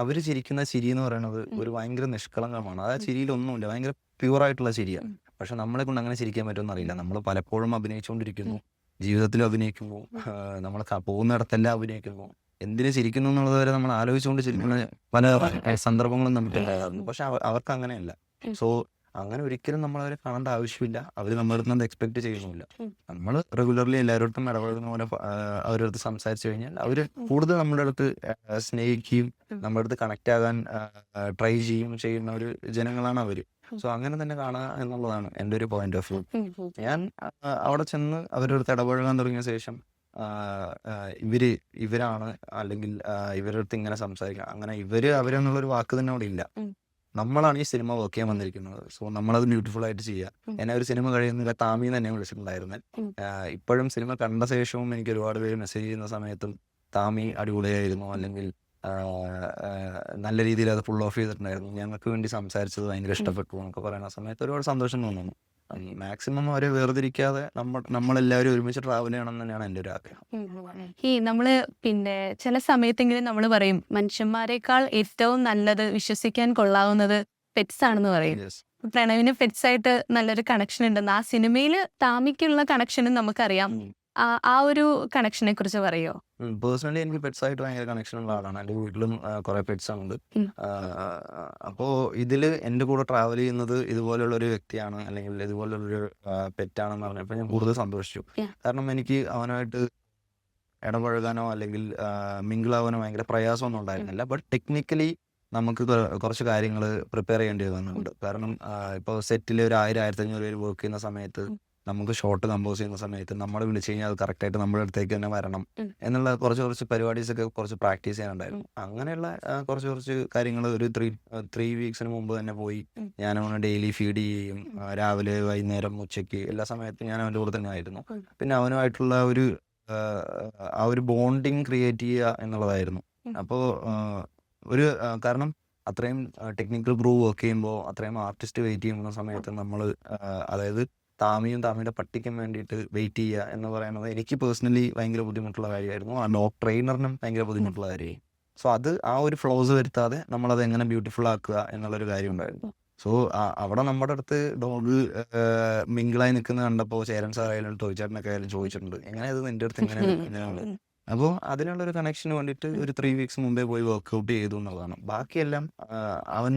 അവര് ചിരിക്കുന്ന ചിരി എന്ന് പറയുന്നത് ഒരു ഭയങ്കര നിഷ്കളങ്കമാണ്. ആ ചിരിയിലൊന്നുമില്ല, ഭയങ്കര പ്യൂറായിട്ടുള്ള ചിരിയാണ്. പക്ഷെ നമ്മളെ കൊണ്ട് അങ്ങനെ ചിരിക്കാൻ പറ്റുമെന്ന് അറിയില്ല. നമ്മൾ പലപ്പോഴും അഭിനയിച്ചുകൊണ്ടിരിക്കുന്നു, ജീവിതത്തിലും അഭിനയിക്കുന്നു, നമ്മൾ പോകുന്നിടത്തെല്ലാം അഭിനയിക്കുന്നു. എന്തിനു ചിരിക്കുന്നു എന്നുള്ളത് വരെ നമ്മൾ ആലോചിച്ചുകൊണ്ട് ചിരിക്കുന്ന പല സന്ദർഭങ്ങളും നമുക്ക് ഉണ്ടാകാറുണ്ട്. പക്ഷെ അവർക്ക് അങ്ങനെയല്ല. സോ അങ്ങനെ ഒരിക്കലും നമ്മൾ അവരെ കാണേണ്ട ആവശ്യമില്ല. അവർ നമ്മുടെ അടുത്ത് നിന്ന് എക്സ്പെക്ട് ചെയ്യുന്നില്ല. നമ്മൾ റെഗുലർലി എല്ലാവരോടും ഇടപഴകുന്ന പോലെ അവരുടെ അടുത്ത് സംസാരിച്ചു കഴിഞ്ഞാൽ അവർ കൂടുതൽ നമ്മുടെ അടുത്ത് സ്നേഹിക്കുകയും നമ്മുടെ അടുത്ത് കണക്ട് ആകാൻ ട്രൈ ചെയ്യുന്ന ഒരു ജനങ്ങളാണ് അവർ. സോ അങ്ങനെ തന്നെ കാണുക എന്നുള്ളതാണ് എൻ്റെ ഒരു പോയിന്റ് ഓഫ് വ്യൂ. ഞാൻ അവിടെ ചെന്ന് അവരുടെ അടുത്ത് ഇടപഴകാൻ തുടങ്ങിയ ശേഷം ഇവരാണ് അല്ലെങ്കിൽ ഇവരുടെ അടുത്ത് ഇങ്ങനെ സംസാരിക്കുക, അങ്ങനെ അവരെന്നുള്ളൊരു വാക്ക് തന്നെ അവിടെ ഇല്ല. നമ്മളാണ് ഈ സിനിമ വർക്ക് ചെയ്യാൻ വന്നിരിക്കുന്നത്. സോ നമ്മളത് ബ്യൂട്ടിഫുൾ ആയിട്ട് ചെയ്യുക. എന്നെ ഒരു സിനിമ കഴിയുന്നില്ല താമിന്ന് തന്നെ വിളിച്ചിട്ടുണ്ടായിരുന്നു. ഇപ്പോഴും സിനിമ കണ്ട ശേഷവും എനിക്ക് ഒരുപാട് പേര് മെസ്സേജ് ചെയ്യുന്ന സമയത്തും താമി അടിപൊളിയായിരുന്നു, അല്ലെങ്കിൽ നല്ല രീതിയിൽ അത് ഫുൾ ഓഫ് ചെയ്തിട്ടുണ്ടായിരുന്നു, ഞങ്ങൾക്ക് വേണ്ടി സംസാരിച്ചത് ഭയങ്കര ഇഷ്ടപ്പെട്ടു എന്നൊക്കെ പറയുന്ന സമയത്ത് ഒരുപാട് സന്തോഷം തോന്നുന്നു. മാക്സിമം അവരെ വേർതിരിക്കാതെ നമ്മളെല്ലാവരും ഒരുമിച്ച് ട്രാവൽ ചെയ്യണം എന്ന് തന്നെയാണ് എൻ്റെ ഒരു ആഗ്രഹം. നമ്മള് ചില സമയത്തെങ്കിലും നമ്മൾ പറയും മനുഷ്യന്മാരെക്കാൾ ഏറ്റവും നല്ലത് വിശ്വസിക്കാൻ കൊള്ളാവുന്നത് പെറ്റ്സ് ആണെന്ന് പറയും. Yes. പ്രണവിന് പെറ്റ്സ് ആയിട്ട് നല്ലൊരു കണക്ഷൻ ഉണ്ടെന്ന് ആ സിനിമയില് താമിക്കുള്ള കണക്ഷനും നമുക്കറിയാം. ആ ഒരു കണക്ഷനെ കുറിച്ച് പറയോ? പേഴ്സണലി എനിക്ക് പെറ്റ്സ് ആയിട്ട് ഭയങ്കര കണക്ഷൻ ഉള്ള ആളാണ്. എൻ്റെ വീട്ടിലും കുറെ പെറ്റ്സ് ഉണ്ട്. അപ്പോൾ ഇതിൽ എൻ്റെ കൂടെ ട്രാവൽ ചെയ്യുന്നത് ഇതുപോലുള്ള ഒരു വ്യക്തിയാണ് അല്ലെങ്കിൽ ഇതുപോലുള്ളൊരു പെറ്റാണെന്ന് പറഞ്ഞപ്പോൾ ഞാൻ കൂടുതൽ സന്തോഷിച്ചു. കാരണം എനിക്ക് അവനായിട്ട് ഇടപഴകാനോ അല്ലെങ്കിൽ മിങ്കിളാവാനോ ഭയങ്കര പ്രയാസമൊന്നും ഉണ്ടായിരുന്നില്ല. ബട്ട് ടെക്നിക്കലി നമുക്ക് കുറച്ച് കാര്യങ്ങൾ പ്രിപ്പയർ ചെയ്യേണ്ടി വന്നിട്ടുണ്ട്. കാരണം ഇപ്പോൾ സെറ്റിൽ ഒരു 1000-1500 പേര് വർക്ക് ചെയ്യുന്ന സമയത്ത് നമുക്ക് ഷോട്ട് കമ്പോസ് ചെയ്യുന്ന സമയത്ത് നമ്മൾ വിളിച്ചു കഴിഞ്ഞാൽ അത് കറക്റ്റായിട്ട് നമ്മുടെ അടുത്തേക്ക് തന്നെ വരണം എന്നുള്ള കുറച്ച് പരിപാടീസൊക്കെ കുറച്ച് പ്രാക്ടീസ് ചെയ്യാനുണ്ടായിരുന്നു. അങ്ങനെയുള്ള കുറച്ച് കാര്യങ്ങൾ ഒരു 3 വീക്സിന് മുമ്പ് തന്നെ പോയി ഞാൻ അവനെ ഡെയിലി ഫീഡ് ചെയ്യും. രാവിലെ വൈകുന്നേരം ഉച്ചയ്ക്ക് എല്ലാ സമയത്തും ഞാൻ അവൻ്റെ കൂടെ തന്നെ ആയിരുന്നു. പിന്നെ അവനുമായിട്ടുള്ള ആ ഒരു ബോണ്ടിങ് ക്രിയേറ്റ് ചെയ്യുക എന്നുള്ളതായിരുന്നു. അപ്പോൾ കാരണം അത്രയും ടെക്നിക്കൽ ക്രൂ വർക്ക് ചെയ്യുമ്പോൾ അത്രയും ആർട്ടിസ്റ്റ് വെയിറ്റ് ചെയ്യുന്ന സമയത്ത് നമ്മൾ അതായത് താമിയുടെ പട്ടിക്കും വേണ്ടിയിട്ട് വെയിറ്റ് ചെയ്യുക എന്ന് പറയുന്നത് എനിക്ക് പേഴ്സണലി ഭയങ്കര ബുദ്ധിമുട്ടുള്ള കാര്യമായിരുന്നു. ആ ഡോഗ് ട്രെയിനറിനും ഭയങ്കര ബുദ്ധിമുട്ടുള്ള കാര്യമായി. സോ ആ ഒരു ഫ്ലോസ് വരുത്താതെ നമ്മളത് എങ്ങനെ ബ്യൂട്ടിഫുൾ ആക്കുക എന്നുള്ളൊരു കാര്യം ഉണ്ടായിരുന്നു. സോ അവിടെ നമ്മുടെ അടുത്ത് ഡോഗ് മിങ്കിളായി നിൽക്കുന്നത് കണ്ടപ്പോൾ ചേരൻ സാറായാലും ടോയ്ചേട്ടനൊക്കെ ആയാലും ചോദിച്ചിട്ടുണ്ട്, എങ്ങനെ ഇത് നിന്റെ അടുത്ത് ഇങ്ങനെയാണ്. അപ്പോൾ അതിനുള്ളൊരു കണക്ഷന് വേണ്ടിയിട്ട് ഒരു 3 വീക്സ് മുമ്പേ പോയി വർക്ക്ഔട്ട് ചെയ്തു എന്നുള്ളതാണ്. ബാക്കിയെല്ലാം അവൻ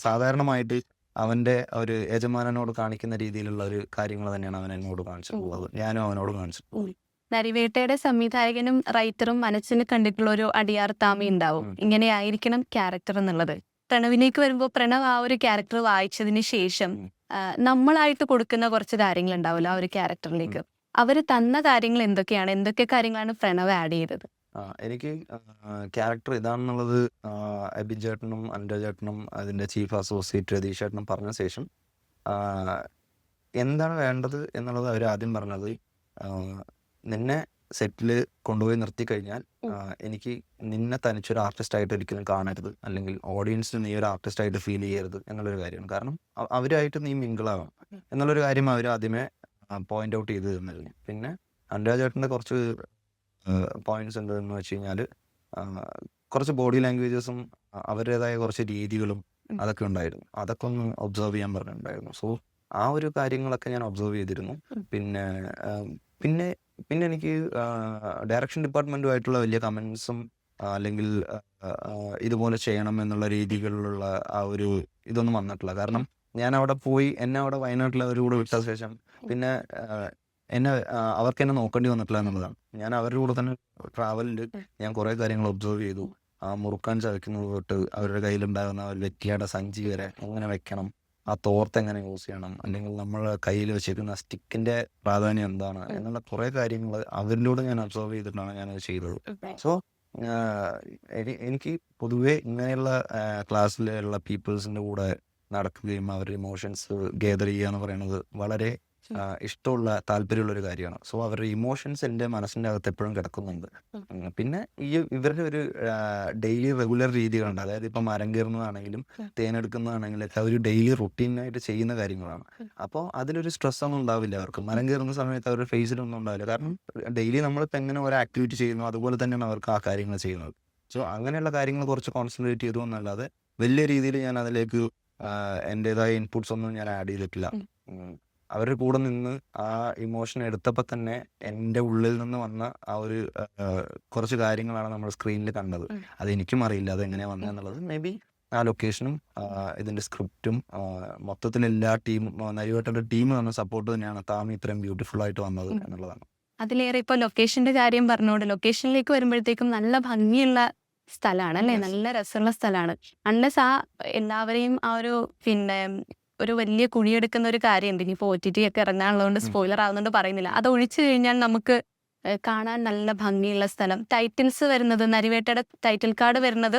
സാധാരണമായിട്ട് അവൻ്റെ ഒരു യജമാനനോട് കാണിക്കുന്ന രീതിയിലുള്ള ഒരു കാര്യങ്ങൾ തന്നെയാണ് അവൻ എന്നോട് കാണിച്ചിട്ടുള്ളത്, ഞാനും അവനോട് കാണിച്ചിട്ടുള്ളത്. നരിവേട്ടയുടെ സംവിധായകനും റൈറ്ററും മനസ്സിൽ കണ്ടിട്ടുള്ള ഒരു അടിയാർ താമി ഉണ്ടാവും, ഇങ്ങനെ ആയിരിക്കണം ക്യാരക്ടർ എന്നുള്ളത്. പ്രണവിലേക്ക് വരുമ്പോൾ പ്രണവ് ആ ഒരു ക്യാരക്ടർ വായിച്ചതിന് ശേഷം നമ്മളായിട്ട് കൊടുക്കുന്ന കുറച്ച് കാര്യങ്ങൾ ഉണ്ടാവുമല്ലോ ആ ഒരു ക്യാരക്ടറിലേക്ക്. അവര് തന്ന കാര്യങ്ങൾ എന്തൊക്കെയാണ്, എന്തൊക്കെ കാര്യങ്ങളാണ് പ്രണവ് ആഡ് ചെയ്തത്? എനിക്ക് ക്യാരക്ടർ ഇതാണെന്നുള്ളത് അബിൻ ചേട്ടനും അനുരാജ് ചേട്ടനും അതിൻ്റെ ചീഫ് അസോസിയേറ്റ് രതീഷ് ചേട്ടനും പറഞ്ഞ ശേഷം എന്താണ് വേണ്ടത് എന്നുള്ളത് അവർ ആദ്യം പറഞ്ഞത്, നിന്നെ സെറ്റിൽ കൊണ്ടുപോയി നിർത്തി കഴിഞ്ഞാൽ എനിക്ക് നിന്നെ തനിച്ചൊരു ആർട്ടിസ്റ്റായിട്ട് ഒരിക്കലും കാണരുത്, അല്ലെങ്കിൽ ഓഡിയൻസിന് നീ ഒരു ആർട്ടിസ്റ്റായിട്ട് ഫീൽ ചെയ്യരുത് എന്നുള്ളൊരു കാര്യമാണ്. കാരണം അവരായിട്ട് നീ മിങ്കിളാവാം എന്നുള്ളൊരു കാര്യം അവർ ആദ്യമേ പോയിന്റ് ഔട്ട് ചെയ്ത് തന്നിരുന്നു. പിന്നെ അനുരാജ് ചേട്ടൻ്റെ കുറച്ച് പോയിന്റ്സ് എന്തെന്ന് വെച്ച് കഴിഞ്ഞാൽ കുറച്ച് ബോഡി ലാംഗ്വേജസും അവരുടേതായ കുറച്ച് രീതികളും അതൊക്കെ ഉണ്ടായിരുന്നു. അതൊക്കെ ഒന്ന് ഒബ്സർവ് ചെയ്യാൻ പറഞ്ഞിട്ടുണ്ടായിരുന്നു. സോ ആ ഒരു കാര്യങ്ങളൊക്കെ ഞാൻ ഒബ്സർവ് ചെയ്തിരുന്നു. പിന്നെ എനിക്ക് ഡയറക്ഷൻ ഡിപ്പാർട്ട്മെൻറ്റുമായിട്ടുള്ള വലിയ കമൻസും അല്ലെങ്കിൽ ഇതുപോലെ ചെയ്യണം എന്നുള്ള രീതികളിലുള്ള ആ ഒരു ഇതൊന്നും വന്നിട്ടില്ല. കാരണം ഞാൻ അവിടെ പോയി എന്നെ അവിടെ വയനാട്ടിൽ അവരുടെ കൂടെ വിട്ട ശേഷം പിന്നെ അവർക്ക് എന്നെ നോക്കേണ്ടി വന്നിട്ടില്ല എന്നുള്ളതാണ്. ഞാൻ അവരുടെ കൂടെ തന്നെ ട്രാവലിൽ ഞാൻ കുറേ കാര്യങ്ങൾ ഒബ്സർവ് ചെയ്തു. ആ മുറുക്കാൻ ചവയ്ക്കുന്നത് തൊട്ട് അവരുടെ കയ്യിലുണ്ടാകുന്ന ഒരു വെറ്റിലയുടെ സഞ്ചി വരെ എങ്ങനെ വെക്കണം, ആ തോർത്ത് എങ്ങനെ യൂസ് ചെയ്യണം, അല്ലെങ്കിൽ നമ്മൾ കയ്യിൽ വെച്ചിരിക്കുന്ന സ്റ്റിക്കിന്റെ പ്രാധാന്യം എന്താണ് എന്നുള്ള കുറേ കാര്യങ്ങൾ അവരിലൂടെ ഞാൻ ഒബ്സർവ് ചെയ്തിട്ടാണ് ഞാനത് ചെയ്തത്. സോ എനിക്ക് പൊതുവേ ഇങ്ങനെയുള്ള ക്ലാസ്സിലുള്ള പീപ്പിൾസിൻ്റെ കൂടെ നടക്കുകയും അവരുടെ ഇമോഷൻസ് ഗേദർ ചെയ്യുക എന്ന് പറയുന്നത് വളരെ ഇഷ്ടമുള്ള താല്പര്യമുള്ള ഒരു കാര്യമാണ്. സോ അവരുടെ ഇമോഷൻസ് എൻ്റെ മനസ്സിൻ്റെ അകത്ത് എപ്പോഴും കിടക്കുന്നുണ്ട്. പിന്നെ ഇവരുടെ ഒരു ഡെയിലി റെഗുലർ രീതികളുണ്ട്. അതായത് ഇപ്പം മരം കയറുന്നതാണെങ്കിലും തേനെടുക്കുന്നതാണെങ്കിലും ഒക്കെ ഒരു ഡെയിലി റുട്ടീനായിട്ട് ചെയ്യുന്ന കാര്യങ്ങളാണ്. അപ്പോൾ അതിലൊരു സ്ട്രെസ് ഒന്നും ഉണ്ടാവില്ല അവർക്ക്. മരം കയറുന്ന സമയത്ത് അവരുടെ ഫേസിലൊന്നും ഉണ്ടാവില്ല. കാരണം ഡെയിലി നമ്മളിപ്പോൾ എങ്ങനെ ഒരു ആക്ടിവിറ്റി ചെയ്യുന്നു അതുപോലെ തന്നെയാണ് അവർക്ക് ആ കാര്യങ്ങൾ ചെയ്യുന്നത്. സോ അങ്ങനെയുള്ള കാര്യങ്ങൾ കുറച്ച് കോൺസെൻട്രേറ്റ് ചെയ്തു എന്നല്ലാതെ വലിയ രീതിയിൽ ഞാൻ അതിലേക്ക് എൻ്റെതായ ഇൻപുട്സ് ഒന്നും ഞാൻ ആഡ് ചെയ്തിട്ടില്ല. അവരുടെ കൂടെ നിന്ന് ആ ഇമോഷൻ എടുത്തപ്പോൾ തന്നെ എൻ്റെ ഉള്ളിൽ നിന്ന് വന്ന ആ ഒരു കുറച്ച് കാര്യങ്ങളാണ് നമ്മൾ സ്ക്രീനിൽ കണ്ടത്. അതെനിക്കും അറിയില്ല അതെങ്ങനെയാണ് വന്നതെന്നുള്ളത്. മേ ബി ആ ലൊക്കേഷനും ഇതിൻ്റെ സ്ക്രിപ്റ്റും മൊത്തത്തിൽ എല്ലാ ടീമും നരിവേട്ടൻ്റെ ടീം തന്ന സപ്പോർട്ട് തന്നെയാണ് താമി ഇത്രയും ബ്യൂട്ടിഫുൾ ആയിട്ട് വന്നത് എന്നുള്ളതാണ്. അതിലേറെ ഇപ്പോൾ ലൊക്കേഷന്റെ കാര്യം പറഞ്ഞുകൊണ്ട് ലൊക്കേഷനിലേക്ക് വരുമ്പോഴത്തേക്കും നല്ല ഭംഗിയുള്ള സ്ഥലമാണ് അല്ലേ, നല്ല രസമുള്ള സ്ഥലമാണ്. അൺലെസ് ആ എല്ലാവരെയും ആ ഒരു പിന്നെ ഒരു വലിയ കുഴിയെടുക്കുന്ന ഒരു കാര്യമുണ്ട്. ഇനിയിപ്പോൾ OTT ഒക്കെ ഇറങ്ങാനുള്ളതുകൊണ്ട് സ്പോയിലർ ആവുന്നതുകൊണ്ട് പറയുന്നില്ല. അത് ഒഴിച്ചു കഴിഞ്ഞാൽ നമുക്ക് കാണാൻ നല്ല ഭംഗിയുള്ള സ്ഥലം. ടൈറ്റിൽസ് വരുന്നത് നരിവേട്ടയുടെ ടൈറ്റിൽ കാർഡ് വരുന്നത്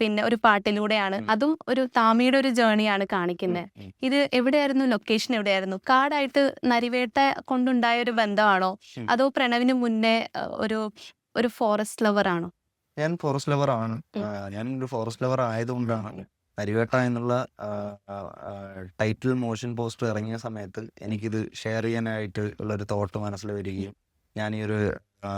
പിന്നെ ഒരു പാട്ടിലൂടെയാണ്. അതും ഒരു താമിയുടെ ഒരു ജേണിയാണ് കാണിക്കുന്നത്. ഇത് എവിടെയായിരുന്നു ലൊക്കേഷൻ, എവിടെയായിരുന്നു? കാർഡായിട്ട് നരിവേട്ട കൊണ്ടുണ്ടായ ഒരു ബന്ധമാണോ അതോ പ്രണവിന് മുന്നേ ഒരു ഫോറസ്റ്റ് ലവർ ആണോ? ഞാൻ ഫോറസ്റ്റ് ലവർ ആണ്. ഞാൻ ഒരു ഫോറസ്റ്റ് ലവർ ആയതുകൊണ്ടാണ് നരിവേട്ട എന്നുള്ള ടൈറ്റിൽ മോഷൻ പോസ്റ്റർ ഇറങ്ങിയ സമയത്ത് എനിക്കിത് ഷെയർ ചെയ്യാനായിട്ട് ഉള്ളൊരു തോട്ട് മനസ്സിൽ വരികയും ഞാൻ ഈ ഒരു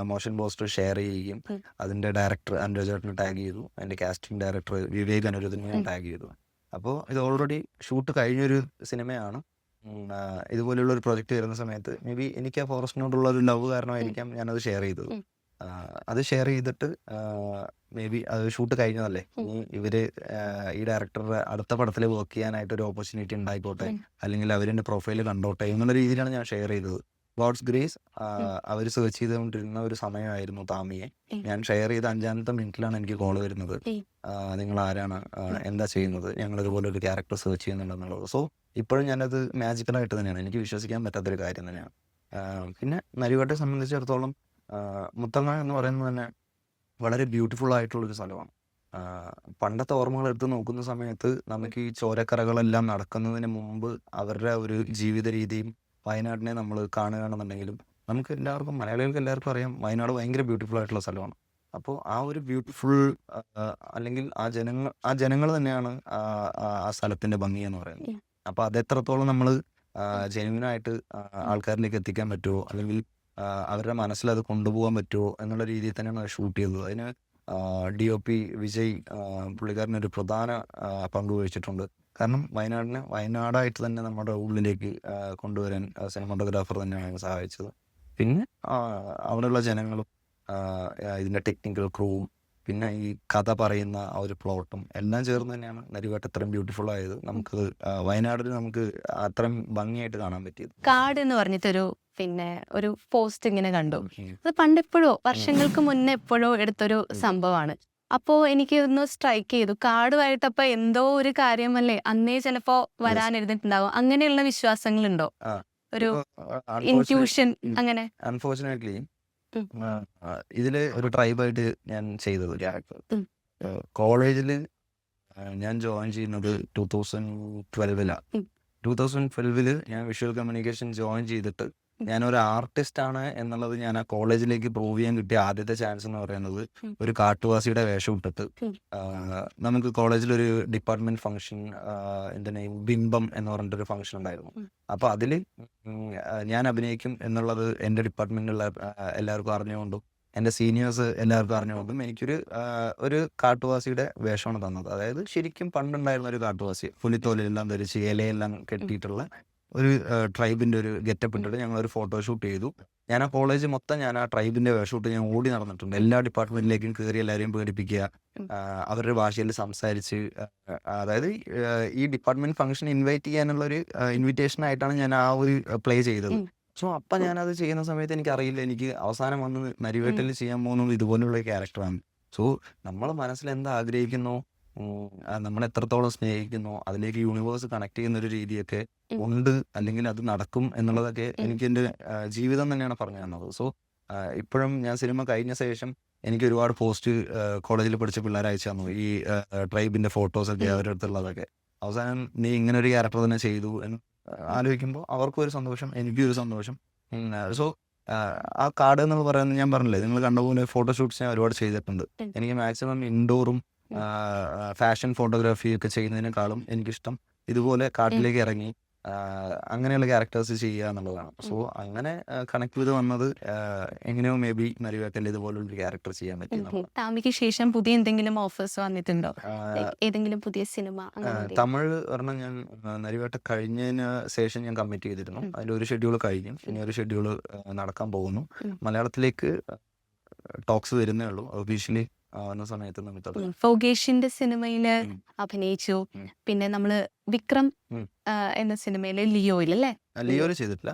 മോഷൻ പോസ്റ്റർ ഷെയർ ചെയ്യുകയും അതിൻ്റെ ഡയറക്ടർ അനുരാജേട്ടനെ ടാഗ് ചെയ്തു, അതിൻ്റെ കാസ്റ്റിംഗ് ഡയറക്ടർ വിവേക് അനുരുദ്ധനെ ടാഗ് ചെയ്തു. അപ്പോൾ ഇത് ഓൾറെഡി ഷൂട്ട് കഴിഞ്ഞൊരു സിനിമയാണ്. ഇതുപോലെയുള്ള ഒരു പ്രൊജക്റ്റ് വരുന്ന സമയത്ത് മേ ബി എനിക്ക് ആ ഫോറസ്റ്റിനോടുള്ള ഒരു ലവ് കാരണമായിരിക്കാം ഞാനത് ഷെയർ ചെയ്തത്. അത് ഷെയർ ചെയ്തിട്ട് മേ ബി അത് ഷൂട്ട് കഴിഞ്ഞതല്ലേ, ഇവര് ഈ ഡയറക്ടറുടെ അടുത്ത പടത്തിൽ വർക്ക് ചെയ്യാനായിട്ട് ഒരു ഓപ്പർച്യൂണിറ്റി ഉണ്ടായിക്കോട്ടെ, അല്ലെങ്കിൽ അവരെൻ്റെ പ്രൊഫൈൽ കണ്ടോട്ടെ എന്നുള്ള രീതിയിലാണ് ഞാൻ ഷെയർ ചെയ്തത്. ഗോഡ്സ് ഗ്രേസ് അവർ സെർച്ച് ചെയ്തുകൊണ്ടിരുന്ന ഒരു സമയമായിരുന്നു താമിയെ. ഞാൻ ഷെയർ ചെയ്ത 5-ാമത്തെ മിനിറ്റിലാണ് എനിക്ക് കോൾ വരുന്നത്, നിങ്ങൾ ആരാണ്, എന്താ ചെയ്യുന്നത്, ഞങ്ങൾ ഇതുപോലെ ഒരു ക്യാരക്ടർ സെർച്ച് ചെയ്യുന്നുണ്ടെന്നുള്ളത്. സോ ഇപ്പോഴും ഞാനത് മാജിക്കലായിട്ട് തന്നെയാണ്, എനിക്ക് വിശ്വസിക്കാൻ പറ്റാത്തൊരു കാര്യം തന്നെയാണ്. പിന്നെ നരിവേട്ടയെ സംബന്ധിച്ചിടത്തോളം മുത്തങ്ങ എന്ന് പറയുന്നത് തന്നെ വളരെ ബ്യൂട്ടിഫുൾ ആയിട്ടുള്ളൊരു സ്ഥലമാണ്. പണ്ടത്തെ ഓർമ്മകൾ എടുത്ത് നോക്കുന്ന സമയത്ത് നമുക്ക് ഈ ചോരക്കറകളെല്ലാം നടക്കുന്നതിന് മുമ്പ് അവരുടെ ഒരു ജീവിത രീതിയും വയനാടിനെ നമ്മൾ കാണുകയാണെന്നുണ്ടെങ്കിലും നമുക്ക് എല്ലാവർക്കും, മലയാളികൾക്ക് എല്ലാവർക്കും അറിയാം വയനാട് ഭയങ്കര ബ്യൂട്ടിഫുൾ ആയിട്ടുള്ള സ്ഥലമാണ്. അപ്പോൾ ആ ഒരു ബ്യൂട്ടിഫുൾ അല്ലെങ്കിൽ ആ ജനങ്ങൾ തന്നെയാണ് ആ സ്ഥലത്തിൻ്റെ ഭംഗി എന്ന് പറയുന്നത്. അപ്പോൾ അതെത്രത്തോളം നമ്മൾ ജെന്യുവിനായിട്ട് ആൾക്കാരിലേക്ക് എത്തിക്കാൻ പറ്റുമോ, അല്ലെങ്കിൽ അവരുടെ മനസ്സിൽ അത് കൊണ്ടുപോകാൻ പറ്റുമോ എന്നുള്ള രീതിയിൽ തന്നെയാണ് അത് ഷൂട്ട് ചെയ്തത്. അതിന് DOP വിജയ് പുള്ളിക്കാരനൊരു പ്രധാന പങ്ക് വഹിച്ചിട്ടുണ്ട്. കാരണം വയനാടായിട്ട് തന്നെ നമ്മുടെ ഉള്ളിലേക്ക് കൊണ്ടുവരാൻ സിനിമാറ്റോഗ്രാഫർ തന്നെയാണ് സഹായിച്ചത്. പിന്നെ അവിടെയുള്ള ജനങ്ങളും ഇതിൻ്റെ ടെക്നിക്കൽ ക്രൂവും പിന്നെ ഈ കഥ പറയുന്ന ആ ഒരു പ്ലോട്ടും എല്ലാം ചേർന്ന് തന്നെയാണ് നരിവേട്ട ഇത്രയും ബ്യൂട്ടിഫുൾ ആയത്. നമുക്ക് വയനാടിൽ നമുക്ക് അത്രയും ഭംഗിയായിട്ട് കാണാൻ പറ്റിയത്. കാർഡ് എന്ന് പറഞ്ഞിട്ടൊരു പിന്നെ ഒരു പോസ്റ്റ് ഇങ്ങനെ കണ്ടു. അത് പണ്ടെപ്പോഴോ വർഷങ്ങൾക്ക് മുന്നേ എപ്പോഴോ എടുത്തൊരു സംഭവമാണ്. അപ്പോ എനിക്ക് ഒന്ന് സ്ട്രൈക്ക് ചെയ്തു. കാർഡുമായിട്ടപ്പോ എന്തോ ഒരു കാര്യമല്ലേ അന്നേ ചിലപ്പോ വരാനിരുന്നിട്ടുണ്ടാവും. അങ്ങനെയുള്ള വിശ്വാസങ്ങളുണ്ടോ? ഒരു ഇൻറ്റ്യൂഷൻ അങ്ങനെ? അൺഫോർച്ചുനേറ്റ്ലി ഇതില് ഒരു ട്രൈബായിട്ട് ഞാൻ ചെയ്തത് കോളേജിൽ ഞാൻ ജോയിൻ ചെയ്യുന്നത് 2012 2012 ഞാൻ വിഷ്വൽ കമ്മ്യൂണിക്കേഷൻ ജോയിൻ ചെയ്തിട്ട് ഞാനൊരു ആർട്ടിസ്റ്റ് ആണ് എന്നുള്ളത് ഞാൻ ആ കോളേജിലേക്ക് പ്രൂവ് ചെയ്യാൻ കിട്ടിയ ആദ്യത്തെ ചാൻസ് എന്ന് പറയുന്നത് ഒരു കാട്ടുവാസിയുടെ വേഷം ഇട്ടിട്ട് നമുക്ക് കോളേജിലൊരു ഡിപ്പാർട്ട്മെന്റ് ഫംഗ്ഷൻ, എൻ്റെ നെയിം ബിംബം എന്ന് പറഞ്ഞിട്ടൊരു ഫംഗ്ഷൻ ഉണ്ടായിരുന്നു. അപ്പോൾ അതിൽ ഞാൻ അഭിനയിക്കും എന്നുള്ളത് എൻ്റെ ഡിപ്പാർട്ട്മെന്റിലുള്ള എല്ലാവർക്കും അറിഞ്ഞുകൊണ്ടും എൻ്റെ സീനിയേഴ്സ് എല്ലാവർക്കും അറിഞ്ഞുകൊണ്ടും എനിക്കൊരു കാട്ടുവാസിയുടെ വേഷമാണ് തന്നത്. അതായത് ശരിക്കും പണ്ടുണ്ടായിരുന്ന ഒരു കാട്ടുവാസി, പുലിത്തോലെല്ലാം ധരിച്ച് ഇലയെല്ലാം കെട്ടിയിട്ടുള്ള ഒരു ട്രൈബിൻ്റെ ഒരു ഗെറ്റപ്പ് ഇട്ടിട്ട് ഞങ്ങളൊരു ഫോട്ടോഷൂട്ട് ചെയ്തു. ഞാൻ ആ കോളേജ് മൊത്തം ഞാൻ ആ ട്രൈബിൻ്റെ വേഷൂട്ട് ഞാൻ ഓടി നടന്നിട്ടുണ്ട്. എല്ലാ ഡിപ്പാർട്ട്മെന്റിലേക്കും കയറി എല്ലാവരെയും പേടിപ്പിക്കുക, അവരുടെ ഭാഷയിൽ സംസാരിച്ച്, അതായത് ഈ ഡിപ്പാർട്ട്മെന്റ് ഫംഗ്ഷൻ ഇൻവൈറ്റ് ചെയ്യാനുള്ളൊരു ഇൻവിറ്റേഷൻ ആയിട്ടാണ് ഞാൻ ആ ഒരു പ്ലേ ചെയ്തത്. സോ അപ്പം ഞാനത് ചെയ്യുന്ന സമയത്ത് എനിക്കറിയില്ല, എനിക്ക് അവസാനം വന്ന് നരിവേട്ടയിൽ ചെയ്യാൻ പോകുന്നത് ഇതുപോലുള്ള ക്യാരക്ടറാണ്. സോ നമ്മൾ മനസ്സിൽ എന്താ ആഗ്രഹിക്കുന്നോ, നമ്മൾ എത്രത്തോളം സ്നേഹിക്കുന്നോ അതിലേക്ക് യൂണിവേഴ്സ് കണക്ട് ചെയ്യുന്ന ഒരു രീതിയൊക്കെ ഉണ്ട്, അല്ലെങ്കിൽ അത് നടക്കും എന്നുള്ളതൊക്കെ എനിക്ക് എൻ്റെ ജീവിതം തന്നെയാണ് പറഞ്ഞു തന്നത്. സോ ഇപ്പോഴും ഞാൻ സിനിമ കഴിഞ്ഞ ശേഷം എനിക്ക് ഒരുപാട് പോസ്റ്റ് കോളേജിൽ പഠിച്ച പിള്ളേർ അയച്ചു തന്നു, ഈ ട്രൈബിൻ്റെ ഫോട്ടോസൊക്കെ അവരുടെ അടുത്തുള്ളതൊക്കെ. അവസാനം നീ ഇങ്ങനെ ഒരു ക്യാരക്ടർ തന്നെ ചെയ്തു എന്ന് ആലോചിക്കുമ്പോൾ അവർക്കും ഒരു സന്തോഷം, എനിക്കും ഒരു സന്തോഷം. സോ ആ കാർഡ് എന്ന് പറയുന്നത് ഞാൻ പറഞ്ഞില്ലേ, നിങ്ങൾ കണ്ട പോലെ ഫോട്ടോഷൂട്ട്സ് ഞാൻ ഒരുപാട് ചെയ്തിട്ടുണ്ട്. എനിക്ക് മാക്സിമം ഇൻഡോറും ഫാഷൻ ഫോട്ടോഗ്രാഫി ഒക്കെ ചെയ്യുന്നതിനേക്കാളും എനിക്കിഷ്ടം ഇതുപോലെ കാട്ടിലേക്ക് ഇറങ്ങി അങ്ങനെയുള്ള ക്യാരക്ടേഴ്സ് ചെയ്യുക എന്നുള്ളതാണ്. സോ അങ്ങനെ കണക്ട് ചെയ്ത് വന്നത് എങ്ങനെയോ മേ ബി നരിവേട്ടയിൽ ഇതുപോലൊരു ക്യാരക്ടർ ചെയ്യാൻ പറ്റി. ടാമിക്ക് ശേഷം പുതിയ എന്തെങ്കിലും ഓഫേഴ്സ് വന്നിട്ടുണ്ടോ? ഏതെങ്കിലും പുതിയ സിനിമ? തമിഴ് പറഞ്ഞാൽ ഞാൻ നരിവേട്ട കഴിഞ്ഞതിന് ശേഷം ഞാൻ കമ്മിറ്റ് ചെയ്തിരുന്നു. അതിലൊരു ഷെഡ്യൂൾ കഴിഞ്ഞു, ഇനി ഒരു ഷെഡ്യൂൾ നടക്കാൻ പോകുന്നു. മലയാളത്തിലേക്ക് ടോക്സ് വരുന്നേ ഉള്ളൂ. ഒഫീഷ്യലി വന്ന സമയത്ത് നമുക്ക് ഫോഗേഷിന്റെ സിനിമയില് അഭിനയിച്ചു. പിന്നെ നമ്മള് വിക്രം എന്ന സിനിമയില് ലിയോയിൽ അല്ലേ? ലിയോയിൽ ചെയ്തിട്ടില്ല,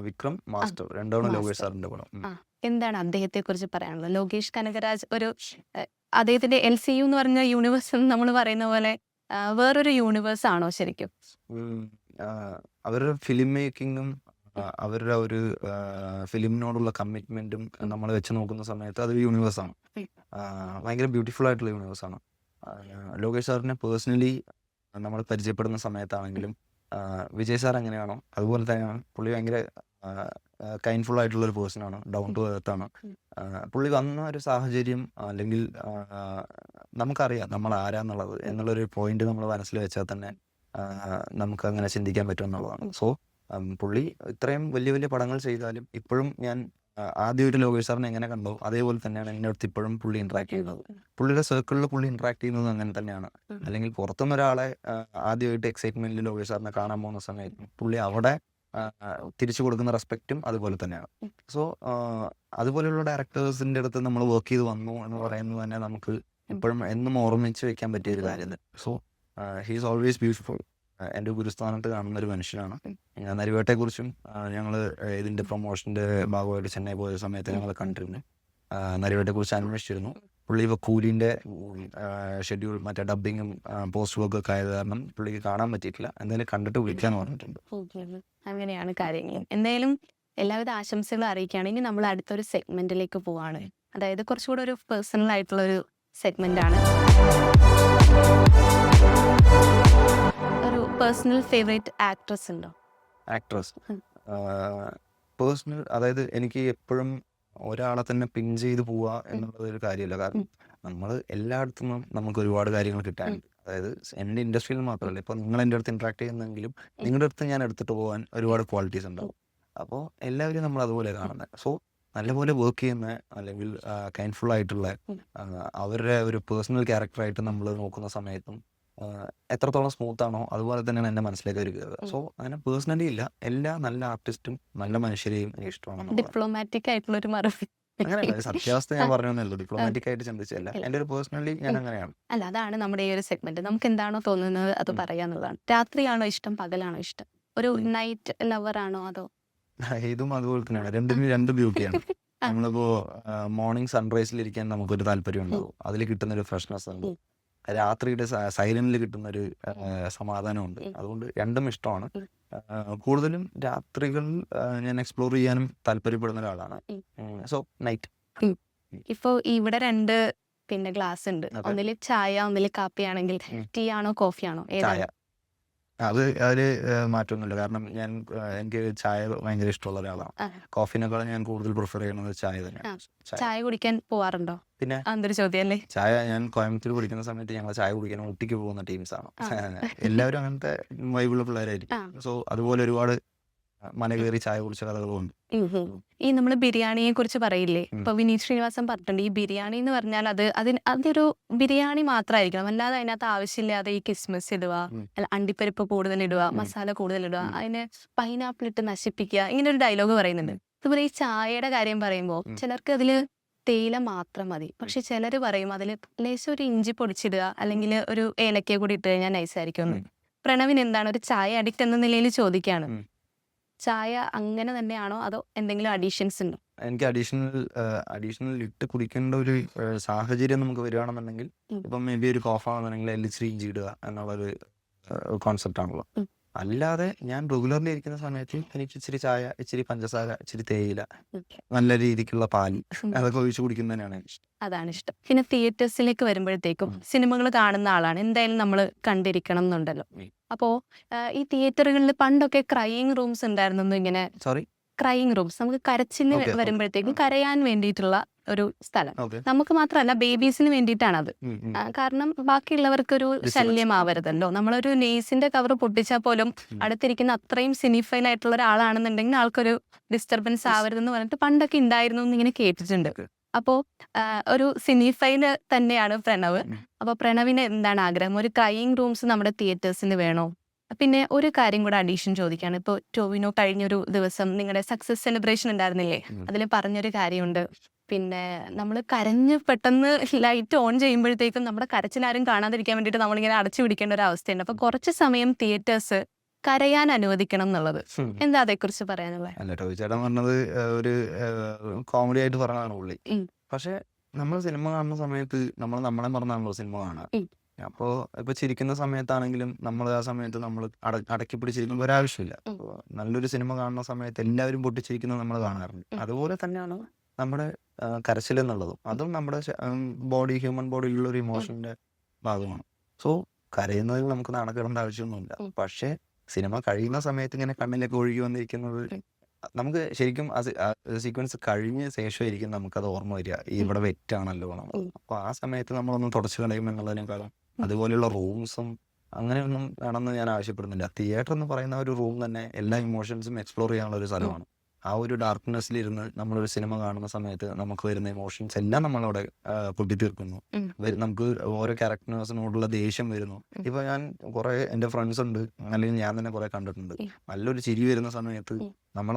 വിക്രം മാസ്റ്റർ രണ്ടാണ് ലോകേഷ് സാറിന്റെ പടം. എന്താണ് അദ്ദേഹത്തെ കുറിച്ച് പറയാനുള്ളത്? ലോകേഷ് കനകരാജ് ഒരു അദ്ദേഹത്തിന്റെ LCU എന്ന് പറഞ്ഞ യൂണിവേഴ്സ് നമ്മൾ പറയുന്ന പോലെ വേറൊരു യൂണിവേഴ്സ് ആണോ ശരിക്കും? അവരുടെ ഫിലിം മേക്കിങ്ങും അവരുടെ ഒരു ഫിലിമിനോടുള്ള കമ്മിറ്റ്മെന്റും നമ്മൾ വെച്ച് നോക്കുന്ന സമയത്ത് അതൊരു യൂണിവേഴ്സാണ്. ഭയങ്കര ബ്യൂട്ടിഫുൾ ആയിട്ടുള്ള യൂണിവേഴ്സാണ്. ലോകേഷ് സാറിനെ പേഴ്സണലി നമ്മൾ പരിചയപ്പെടുന്ന സമയത്താണെങ്കിലും വിജയ് സാർ എങ്ങനെയാണോ അതുപോലെ തന്നെയാണ് പുള്ളി. ഭയങ്കര കൈൻഡ്ഫുൾ ആയിട്ടുള്ള ഒരു പേഴ്സണാണ്, ഡൗൺ ടു എർത്ത് ആണ്. പുള്ളി വന്ന ഒരു സാഹചര്യം അല്ലെങ്കിൽ നമുക്കറിയാം നമ്മൾ ആരാന്നുള്ളത് എന്നുള്ളൊരു പോയിന്റ് നമ്മൾ മനസ്സിൽ വെച്ചാൽ തന്നെ നമുക്ക് അങ്ങനെ ചിന്തിക്കാൻ പറ്റും എന്നുള്ളതാണ്. സോ പുള്ളി ഇത്രയും വലിയ വലിയ പടങ്ങൾ ചെയ്താലും ഇപ്പോഴും ഞാൻ ആദ്യമായിട്ട് ലോകേഷ് സാറിനെ എങ്ങനെ കണ്ടോ അതേപോലെ തന്നെയാണ് എൻ്റെ അടുത്ത് ഇപ്പോഴും പുള്ളി ഇന്ററാക്ട് ചെയ്യുന്നത്. പുള്ളിയുടെ സർക്കിളിൽ പുള്ളി ഇന്ററാക്ട് ചെയ്യുന്നത് അങ്ങനെ തന്നെയാണ്. അല്ലെങ്കിൽ പുറത്തുനിന്ന് ഒരാളെ ആദ്യമായിട്ട് എക്സൈറ്റ്മെന്റിൽ ലോകേഷ് സാറിനെ കാണാൻ പോകുന്ന സമയത്ത് പുള്ളി അവിടെ തിരിച്ചു കൊടുക്കുന്ന റെസ്പെക്റ്റും അതുപോലെ തന്നെയാണ്. സോ അതുപോലെയുള്ള ഡയറക്ടേഴ്സിൻ്റെ അടുത്ത് നമ്മൾ വർക്ക് ചെയ്ത് വന്നു എന്ന് പറയുന്നത് തന്നെ നമുക്ക് ഇപ്പോഴും എന്നും ഓർമ്മിച്ച് വെക്കാൻ പറ്റിയ ഒരു കാര്യം. So he's always beautiful. എൻ്റെ ഗുരുസ്ഥാനത്ത് കാണുന്ന ഒരു മനുഷ്യനാണ്. നരിവേട്ടയെക്കുറിച്ചും ഞങ്ങൾ ഇതിൻ്റെ പ്രൊമോഷൻ്റെ ഭാഗമായിട്ട് ചെന്നൈ പോയ സമയത്ത് ഞങ്ങൾ കണ്ടിരുന്നു. നരിവേട്ടയെക്കുറിച്ച് അന്വേഷിച്ചിരുന്നു. പുള്ളി ഇപ്പോൾ കൂലിൻ്റെ ഷെഡ്യൂൾ മറ്റേ ഡബ്ബിങ്ങും പോസ്റ്റ് വർക്കും ഒക്കെ ആയത് കാരണം പുള്ളിക്ക് കാണാൻ പറ്റിയിട്ടില്ല. എന്തായാലും കണ്ടിട്ട് വിളിക്കാന്ന് പറഞ്ഞിട്ടുണ്ട്. അങ്ങനെയാണ് കാര്യങ്ങൾ. എന്തായാലും എല്ലാവിധ ആശംസകളും അറിയിക്കുകയാണ്. ഇനി നമ്മൾ അടുത്തൊരു സെഗ്മെന്റിലേക്ക് പോവാണ്. അതായത് കുറച്ചുകൂടെ ഒരു പേഴ്സണൽ ആയിട്ടുള്ള ഒരു സെഗ്മെന്റ് ആണ്. ഒരു പേഴ്സണൽ ഫേവറേറ്റ് ആക്ട്രസ് ഉണ്ടോ? ആക്ട്രസ് പേഴ്സണൽ, അതായത് എനിക്ക് എപ്പോഴും ഒരാളെ തന്നെ പിൻ ചെയ്ത് പോവുക എന്നുള്ളത് ഒരു കാര്യമല്ല. കാരണം നമ്മൾ എല്ലായിടത്തും നമുക്ക് ഒരുപാട് കാര്യങ്ങൾ കിട്ടാനുണ്ട്. അതായത് എൻ്റെ ഇൻഡസ്ട്രിയിൽ മാത്രമല്ല, ഇപ്പോൾ നിങ്ങൾ എൻ്റെ അടുത്ത് ഇൻട്രാക്ട് ചെയ്യുന്നെങ്കിലും നിങ്ങളുടെ അടുത്ത് ഞാൻ എടുത്തിട്ട് പോകാൻ ഒരുപാട് ക്വാളിറ്റീസ് ഉണ്ടാവും. അപ്പോൾ എല്ലാവരും നമ്മൾ അതുപോലെ കാണുന്നത്. സോ നല്ലപോലെ വർക്ക് ചെയ്യുന്ന അല്ലെങ്കിൽ കൈൻഡ്ഫുൾ ആയിട്ടുള്ള അവരുടെ ഒരു പേഴ്സണൽ ക്യാരക്ടറായിട്ട് നമ്മൾ നോക്കുന്ന സമയത്തും എത്രത്തോളം സ്മൂത്ത് ആണോ അതുപോലെ തന്നെയാണ് എൻ്റെ മനസ്സിലേക്ക് ഒരു കയറുക. സോ അങ്ങനെ പേഴ്സണലി ഇല്ല, എല്ലാ നല്ല ആർട്ടിസ്റ്റും നല്ല മനുഷ്യരെയും എനിക്ക് ഇഷ്ടമാണ്. ഡിപ്ലോമാറ്റിക് ആയിട്ടുള്ള ഒരു മറുപടി. അങ്ങനെയല്ല, സത്യാവസ്ഥ ഞാൻ പറഞ്ഞല്ലോ, ഡിപ്ലോമാറ്റിക് ആയിട്ട് ചിന്തിച്ചല്ല. എൻ്റെ ഒരു പേഴ്സണലി ഞാൻ അങ്ങനെയാണ്. അല്ല, അതാണ് നമ്മുടെ ഈ ഒരു സെഗ്മെന്റ്. നമുക്ക് എന്താണോ തോന്നുന്നത് അത് പറയാന്നുള്ളതാണ്. രാത്രിയാണോ ഇഷ്ടം, പകലാണോ ഇഷ്ടം? ഒരു നൈറ്റ് ലവർ ആണോ അതോ? ഇതും അതുപോലെ തന്നെയാണ്. രണ്ടിനും രണ്ട് ബ്യൂട്ടിയാണ്. നമ്മളിപ്പോ മോർണിംഗ് സൺറൈസിലിരിക്കാൻ നമുക്കൊരു താല്പര്യം ഉണ്ടാവും, അതിൽ കിട്ടുന്ന ഒരു ഫ്രഷ്നെസ് ഉണ്ട്. രാത്രിയുടെ സൈലന്റിൽ കിട്ടുന്ന ഒരു സമാധാനമുണ്ട്. അതുകൊണ്ട് രണ്ടും ഇഷ്ടമാണ്. കൂടുതലും രാത്രികൾ ഞാൻ എക്സ്പ്ലോർ ചെയ്യാനും താല്പര്യപ്പെടുന്ന ഒരാളാണ്. So night. ഇപ്പൊ ഇവിടെ രണ്ട് പിന്നെ ഗ്ലാസ് ഉണ്ട്. ഒന്നില് ചായ, ഒന്നില് കാപ്പി ആണെങ്കിൽ ടീ ആണോ കോഫി ആണോ? ചായ. അതില് മാറ്റമൊന്നുമില്ല. കാരണം എനിക്ക് ചായ ഭയങ്കര ഇഷ്ടമുള്ള ഒരാളാണ്. കോഫിനേക്കാളും ഞാൻ കൂടുതൽ പ്രിഫർ ചെയ്യുന്നത് ചായ തന്നെയാണ്. ചായ കുടിക്കാൻ പോവാറുണ്ടോ? പിന്നെ എന്തൊരു ചോദ്യമല്ലേ. ചായ ഞാൻ കോയമ്പത്തൂർ പഠിക്കുന്ന സമയത്ത് ഞങ്ങൾ ചായ കുടിക്കാൻ ഊട്ടിക്ക് പോകുന്ന ടീംസാണ്. എല്ലാവരും അങ്ങനത്തെ വൈബുള്ള പിള്ളേരായിരിക്കും. സോ അതുപോലെ ഒരുപാട് മല കയറി ചായ കുടിച്ച കഥകളുണ്ട്. ഈ നമ്മള് ബിരിയാണിയെ കുറിച്ച് പറയില്ലേ, ഇപ്പൊ വിനീത് ശ്രീനിവാസൻ പറഞ്ഞിട്ടുണ്ട്, ഈ ബിരിയാണി എന്ന് പറഞ്ഞാൽ അതൊരു ബിരിയാണി മാത്രമായിരിക്കണം, അല്ലാതെ അതിനകത്ത് ആവശ്യമില്ലാതെ ഈ കിസ്മിസ് ഇടുക, അണ്ടിപ്പരിപ്പ് കൂടുതൽ ഇടുക, മസാല കൂടുതൽ ഇടുക, അതിന് പൈനാപ്പിൾ ഇട്ട് നശിപ്പിക്കുക, ഇങ്ങനെ ഒരു ഡയലോഗ് പറയുന്നുണ്ട്. അതുപോലെ ഈ ചായയുടെ കാര്യം പറയുമ്പോൾ ചിലർക്ക് അതില് തേയില മാത്രം മതി, പക്ഷെ ചിലർ പറയും അതിൽ ലേശം ഒരു ഇഞ്ചി പൊടിച്ചിടുക അല്ലെങ്കിൽ ഒരു ഏലക്ക കൂടി ഇട്ട് കഴിഞ്ഞാൽ നൈസായിരിക്കും. പ്രണവിന് എന്താണ്, ഒരു ചായ അഡിക്റ്റ് എന്ന നിലയിൽ ചോദിക്കുകയാണ്, ചായ അങ്ങനെ തന്നെയാണോ അതോ എന്തെങ്കിലും അഡീഷൻസ് ഉണ്ടോ? എനിക്ക് അഡീഷണൽ ഇട്ട് കുടിക്കേണ്ട ഒരു സാഹചര്യം നമുക്ക് വരികയാണെന്നുണ്ടെങ്കിൽ ഇപ്പം മേ ബി ഒരു കോഫാണെന്നുണ്ടെങ്കിൽ അതിൽ ഇച്ചിരി ഇഞ്ചി ഇടുക എന്നുള്ളൊരു കോൺസെപ്റ്റ് ആണല്ലോ. അല്ലാതെ ഞാൻ റെഗുലർലി ഇരിക്കുന്ന സമയത്ത് എനിക്ക് ഇച്ചിരി ചായ, ഇച്ചിരി പഞ്ചസാര, ഇച്ചിരി തേയില, ഓക്കെ. നല്ല രീതിക്കുള്ള പാൽ അതൊക്കെ ഒഴിച്ച് കുടിക്കുന്നതന്നെയാണ് എനിക്കിഷ്ടം. അതാണ് ഇഷ്ടം. പിന്നെ തിയേറ്റേഴ്സിലേക്ക് വരുമ്പോഴത്തേക്കും സിനിമകൾ കാണുന്ന ആളാണ്. എന്തായാലും നമ്മൾ കണ്ടിരിക്കണം എന്നുണ്ടല്ലോ. ഉം. അപ്പോ ഈ തിയേറ്ററുകളിൽ പണ്ടൊക്കെ ക്രൈയിങ് റൂംസ് ഉണ്ടായിരുന്നു. ഇങ്ങനെ സോറി. ക്രൈയിങ് റൂംസ്, നമുക്ക് കരച്ചില് ഓക്കെ, ഓക്കെ. വരുമ്പോഴത്തേക്കും കരയാൻ വേണ്ടിയിട്ടുള്ള ഒരു സ്ഥലം. ഓക്കെ. നമുക്ക് മാത്രമല്ല ബേബീസിന് വേണ്ടിയിട്ടാണത്. കാരണം ബാക്കിയുള്ളവർക്കൊരു ശല്യമാവരുതല്ലോ. നമ്മളൊരു നെയ്സിന്റെ കവർ പൊട്ടിച്ചാൽ പോലും അടുത്തിരിക്കുന്ന അത്രയും സിനിഫൈൽ ആയിട്ടുള്ള ഒരാളാണെന്നുണ്ടെങ്കിൽ ആൾക്കൊരു ഡിസ്റ്റർബൻസ് ആവരുതെന്ന് പറഞ്ഞിട്ട് പണ്ടൊക്കെ ഉണ്ടായിരുന്നു എന്ന് ഇങ്ങനെ കേട്ടിട്ടുണ്ട്. ഓക്കെ. അപ്പോൾ ഒരു സിനിഫൈല് തന്നെയാണ് പ്രണവ്. അപ്പോൾ പ്രണവിന് എന്താണ് ആഗ്രഹം? ഒരു ക്രൈയിങ് റൂംസ് നമ്മുടെ തിയേറ്റേഴ്സിന് വേണോ? പിന്നെ ഒരു കാര്യം കൂടെ അഡീഷൻ ചോദിക്കുകയാണ്. ഇപ്പോൾ ടോവിനോ കഴിഞ്ഞൊരു ദിവസം നിങ്ങളുടെ സക്സസ് സെലിബ്രേഷൻ ഉണ്ടായിരുന്നില്ലേ? അതിൽ പറഞ്ഞൊരു കാര്യമുണ്ട്. പിന്നെ നമ്മൾ കരഞ്ഞ് പെട്ടെന്ന് ലൈറ്റ് ഓൺ ചെയ്യുമ്പോഴത്തേക്കും നമ്മുടെ കരച്ചിലാരും കാണാതിരിക്കാൻ വേണ്ടിയിട്ട് നമ്മളിങ്ങനെ അടച്ചു പിടിക്കേണ്ട ഒരു അവസ്ഥയുണ്ട്. അപ്പോൾ കുറച്ച് സമയം തിയേറ്റേഴ്സ് കരയാൻ അനുവദിക്കണം എന്നുള്ളത്. എന്താ അതേക്കുറിച്ച് പറയാനുള്ളത്? അല്ല, ടോയ് ചേട്ടൻ പറഞ്ഞത് ഒരു കോമഡി ആയിട്ട് പറഞ്ഞതാണ് പുള്ളി. പക്ഷെ നമ്മൾ സിനിമ കാണുന്ന സമയത്ത് നമ്മൾ നമ്മളെ മറന്നാണല്ലോ സിനിമ കാണുക. അപ്പോൾ ഇപ്പൊ ചിരിക്കുന്ന സമയത്താണെങ്കിലും നമ്മൾ ആ സമയത്ത് നമ്മൾ അടക്കി പിടിച്ചിരിക്കുമ്പോൾ ഒരാവശ്യമില്ല. അപ്പോൾ നല്ലൊരു സിനിമ കാണുന്ന സമയത്ത് എല്ലാവരും പൊട്ടിച്ചിരിക്കുന്നത് നമ്മൾ കാണാറുണ്ട്. അതുപോലെ തന്നെയാണ് നമ്മുടെ കരച്ചിൽ എന്നുള്ളതും. അതും നമ്മുടെ ബോഡി, ഹ്യൂമൻ ബോഡിയിലുള്ള ഒരു ഇമോഷന്റെ ഭാഗമാണ്. സോ കരയുന്നതിൽ നമുക്ക് നാണക്കേടേണ്ട ആവശ്യമൊന്നുമില്ല. പക്ഷേ സിനിമ കഴിയുന്ന സമയത്ത് ഇങ്ങനെ കണ്ണിലേക്ക് ഒഴുകി വന്നിരിക്കുന്നത് നമുക്ക് ശരിക്കും സീക്വൻസ് കഴിഞ്ഞ ശേഷമായിരിക്കും നമുക്കത് ഓർമ്മ വരിക. ഇവിടെ വെറ്റാണല്ലോ നമ്മൾ. അപ്പോൾ ആ സമയത്ത് നമ്മളൊന്ന് തുടച്ചു കളയും എന്നുള്ളതിനേക്കാളും അതുപോലെയുള്ള റൂംസും അങ്ങനെയൊന്നും വേണമെന്ന് ഞാൻ ആവശ്യപ്പെടുന്നില്ല. തിയേറ്റർ എന്ന് പറയുന്ന ഒരു റൂം തന്നെ എല്ലാ ഇമോഷൻസും എക്സ്പ്ലോർ ചെയ്യാനുള്ള ഒരു സ്ഥലമാണ്. ആ ഒരു ഡാർക്ക്നെസ്സിലിരുന്ന് നമ്മളൊരു സിനിമ കാണുന്ന സമയത്ത് നമുക്ക് വരുന്ന ഇമോഷൻസ് എല്ലാം നമ്മളവിടെ പൊട്ടിത്തീർക്കുന്നു. നമുക്ക് ഓരോ ക്യാരക്ടേഴ്സിനോടുള്ള ദേഷ്യം വരുന്നു. ഇപ്പൊ ഞാൻ കുറെ എൻ്റെ ഫ്രണ്ട്സ് ഉണ്ട്, അല്ലെങ്കിൽ ഞാൻ തന്നെ കുറെ കണ്ടിട്ടുണ്ട്. നല്ലൊരു ചിരി വരുന്ന സമയത്ത്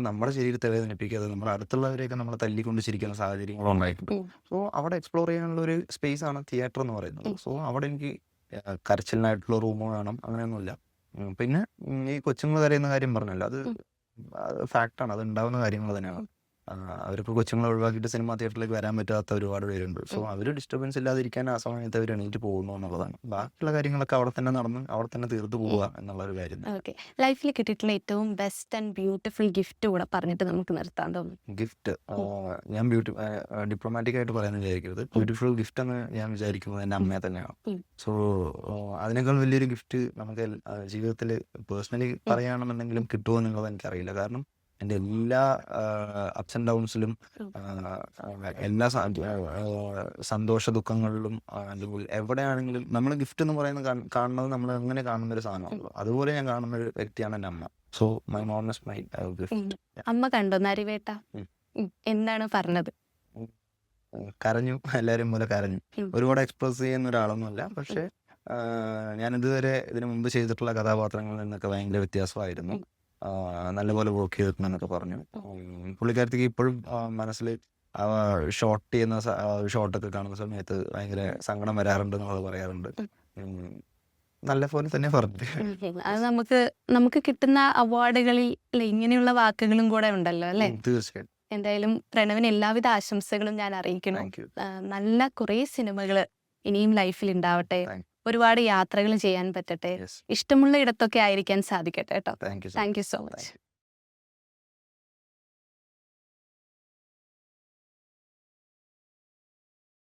നമ്മുടെ ശരീരത്തെ വേദനിപ്പിക്കാതെ നമ്മുടെ അടുത്തുള്ളവരെയൊക്കെ നമ്മളെ തല്ലിക്കൊണ്ട് ചിരിക്കുന്ന സാഹചര്യങ്ങളും ഉണ്ടായിട്ടുണ്ട്. സോ അവിടെ എക്സ്പ്ലോർ ചെയ്യാനുള്ള ഒരു സ്പേസ് ആണ് തിയേറ്റർ എന്ന് പറയുന്നത്. സോ അവിടെ എനിക്ക് കരച്ചിലിനായിട്ടുള്ള റൂം വേണം അങ്ങനെയൊന്നുമില്ല. പിന്നെ ഈ കൊച്ചുങ്ങൾ കരയുന്ന കാര്യം പറഞ്ഞല്ലോ, അത് ഫാക്റ്റാണ്, അത് ഉണ്ടാവുന്ന കാര്യങ്ങൾ തന്നെയാണ്. അവരിപ്പോൾ കൊച്ചുങ്ങളെ ഒഴിവാക്കിയിട്ട് സിനിമ തിയേറ്ററിലേക്ക് വരാൻ പറ്റാത്ത ഒരുപാട് പേരുണ്ട്. സോ അവർ ഡിസ്റ്റർബൻസ് ഇല്ലാതിരിക്കാൻ ആ സമയത്ത് അവർ എണീറ്റ് പോകുന്നു എന്നുള്ളതാണ്. ബാക്കിയുള്ള കാര്യങ്ങളൊക്കെ അവിടെ തന്നെ നടന്ന് അവിടെ തന്നെ തീർത്തു പോവുക എന്നുള്ളൊരു കാര്യം. ഓക്കെ. ലൈഫിൽ കിട്ടിയിട്ടുള്ള ഏറ്റവും ബെസ്റ്റ് ആൻഡ് ബ്യൂട്ടിഫുൾ ഗിഫ്റ്റ് കൂടെ പറഞ്ഞിട്ട് നമുക്ക് നിർത്താൻ തോന്നുന്നു. ഗിഫ്റ്റ് ഞാൻ ഡിപ്ലോമാറ്റിക് ആയിട്ട് പറയാൻ വിചാരിക്കരുത്. ബ്യൂട്ടിഫുൾ ഗിഫ്റ്റ് എന്ന് ഞാൻ വിചാരിക്കുന്നത് എൻ്റെ അമ്മയെ തന്നെയാണ്. സോ അതിനേക്കാൾ വലിയൊരു ഗിഫ്റ്റ് നമുക്ക് ജീവിതത്തിൽ പേഴ്സണലി പറയുകയാണെന്നുണ്ടെങ്കിലും കിട്ടുമോ എന്നുള്ളത് എനിക്കറിയില്ല. കാരണം എൻ്റെ എല്ലാ അപ്സ് ആൻഡ് ഡൗൺസിലും എല്ലാ സന്തോഷ ദുഃഖങ്ങളിലും എവിടെയാണെങ്കിലും നമ്മൾ ഗിഫ്റ്റ് എന്ന് പറയുന്നത് കാണുന്നത് നമ്മൾ എങ്ങനെ കാണുന്ന ഒരു സാധനമാണല്ലോ. അതുപോലെ ഞാൻ കാണുന്ന ഒരു വ്യക്തിയാണ് എൻ്റെ അമ്മ. So my mom is my gift. അമ്മ കണ്ടോ നരിവേട്ട? എന്താണ് പറഞ്ഞത്? കരഞ്ഞു, എല്ലാവരും പോലെ കരഞ്ഞു. ഒരുപാട് എക്സ്പ്രസ് ചെയ്യുന്ന ഒരാളൊന്നുമല്ല. പക്ഷെ ഞാൻ ഇതുവരെ ഇതിനു മുമ്പ് ചെയ്തിട്ടുള്ള കഥാപാത്രങ്ങളിൽ നിന്നൊക്കെ ഭയങ്കര വ്യത്യാസമായിരുന്നു. നല്ലപോലെ വർക്ക് ചെയ്തിട്ടുണ്ടെന്നൊക്കെ പറഞ്ഞു. പുള്ളിക്കാരത്തേക്ക് ഇപ്പോഴും മനസ്സിൽ ഷോട്ട് ചെയ്യുന്ന ഷോട്ടൊക്കെ കാണുന്ന സമയത്ത് ഭയങ്കര സങ്കടം വരാറുണ്ട് എന്നുള്ളത് പറയാറുണ്ട്. നല്ല പോലെ തന്നെ പറഞ്ഞു. അത് നമുക്ക് കിട്ടുന്ന അവാർഡുകളിൽ ഇങ്ങനെയുള്ള വാക്കുകളും കൂടെ ഉണ്ടല്ലോ അല്ലേ? തീർച്ചയായിട്ടും. എന്തായാലും പ്രണവിന് എല്ലാവിധ ആശംസകളും ഞാൻ അറിയിക്കണം. Thank you. നല്ല കുറേ സിനിമകൾ ഇനിയും ലൈഫിൽ ഉണ്ടാവട്ടെ. ഒരുപാട് യാത്രകൾ ചെയ്യാൻ പറ്റട്ടെ. യെസ്, ഇഷ്ടമുള്ള ഇടത്തൊക്കെ ആയിരിക്കാൻ സാധിക്കട്ടെ കേട്ടോ. Thank you. Thank you so much.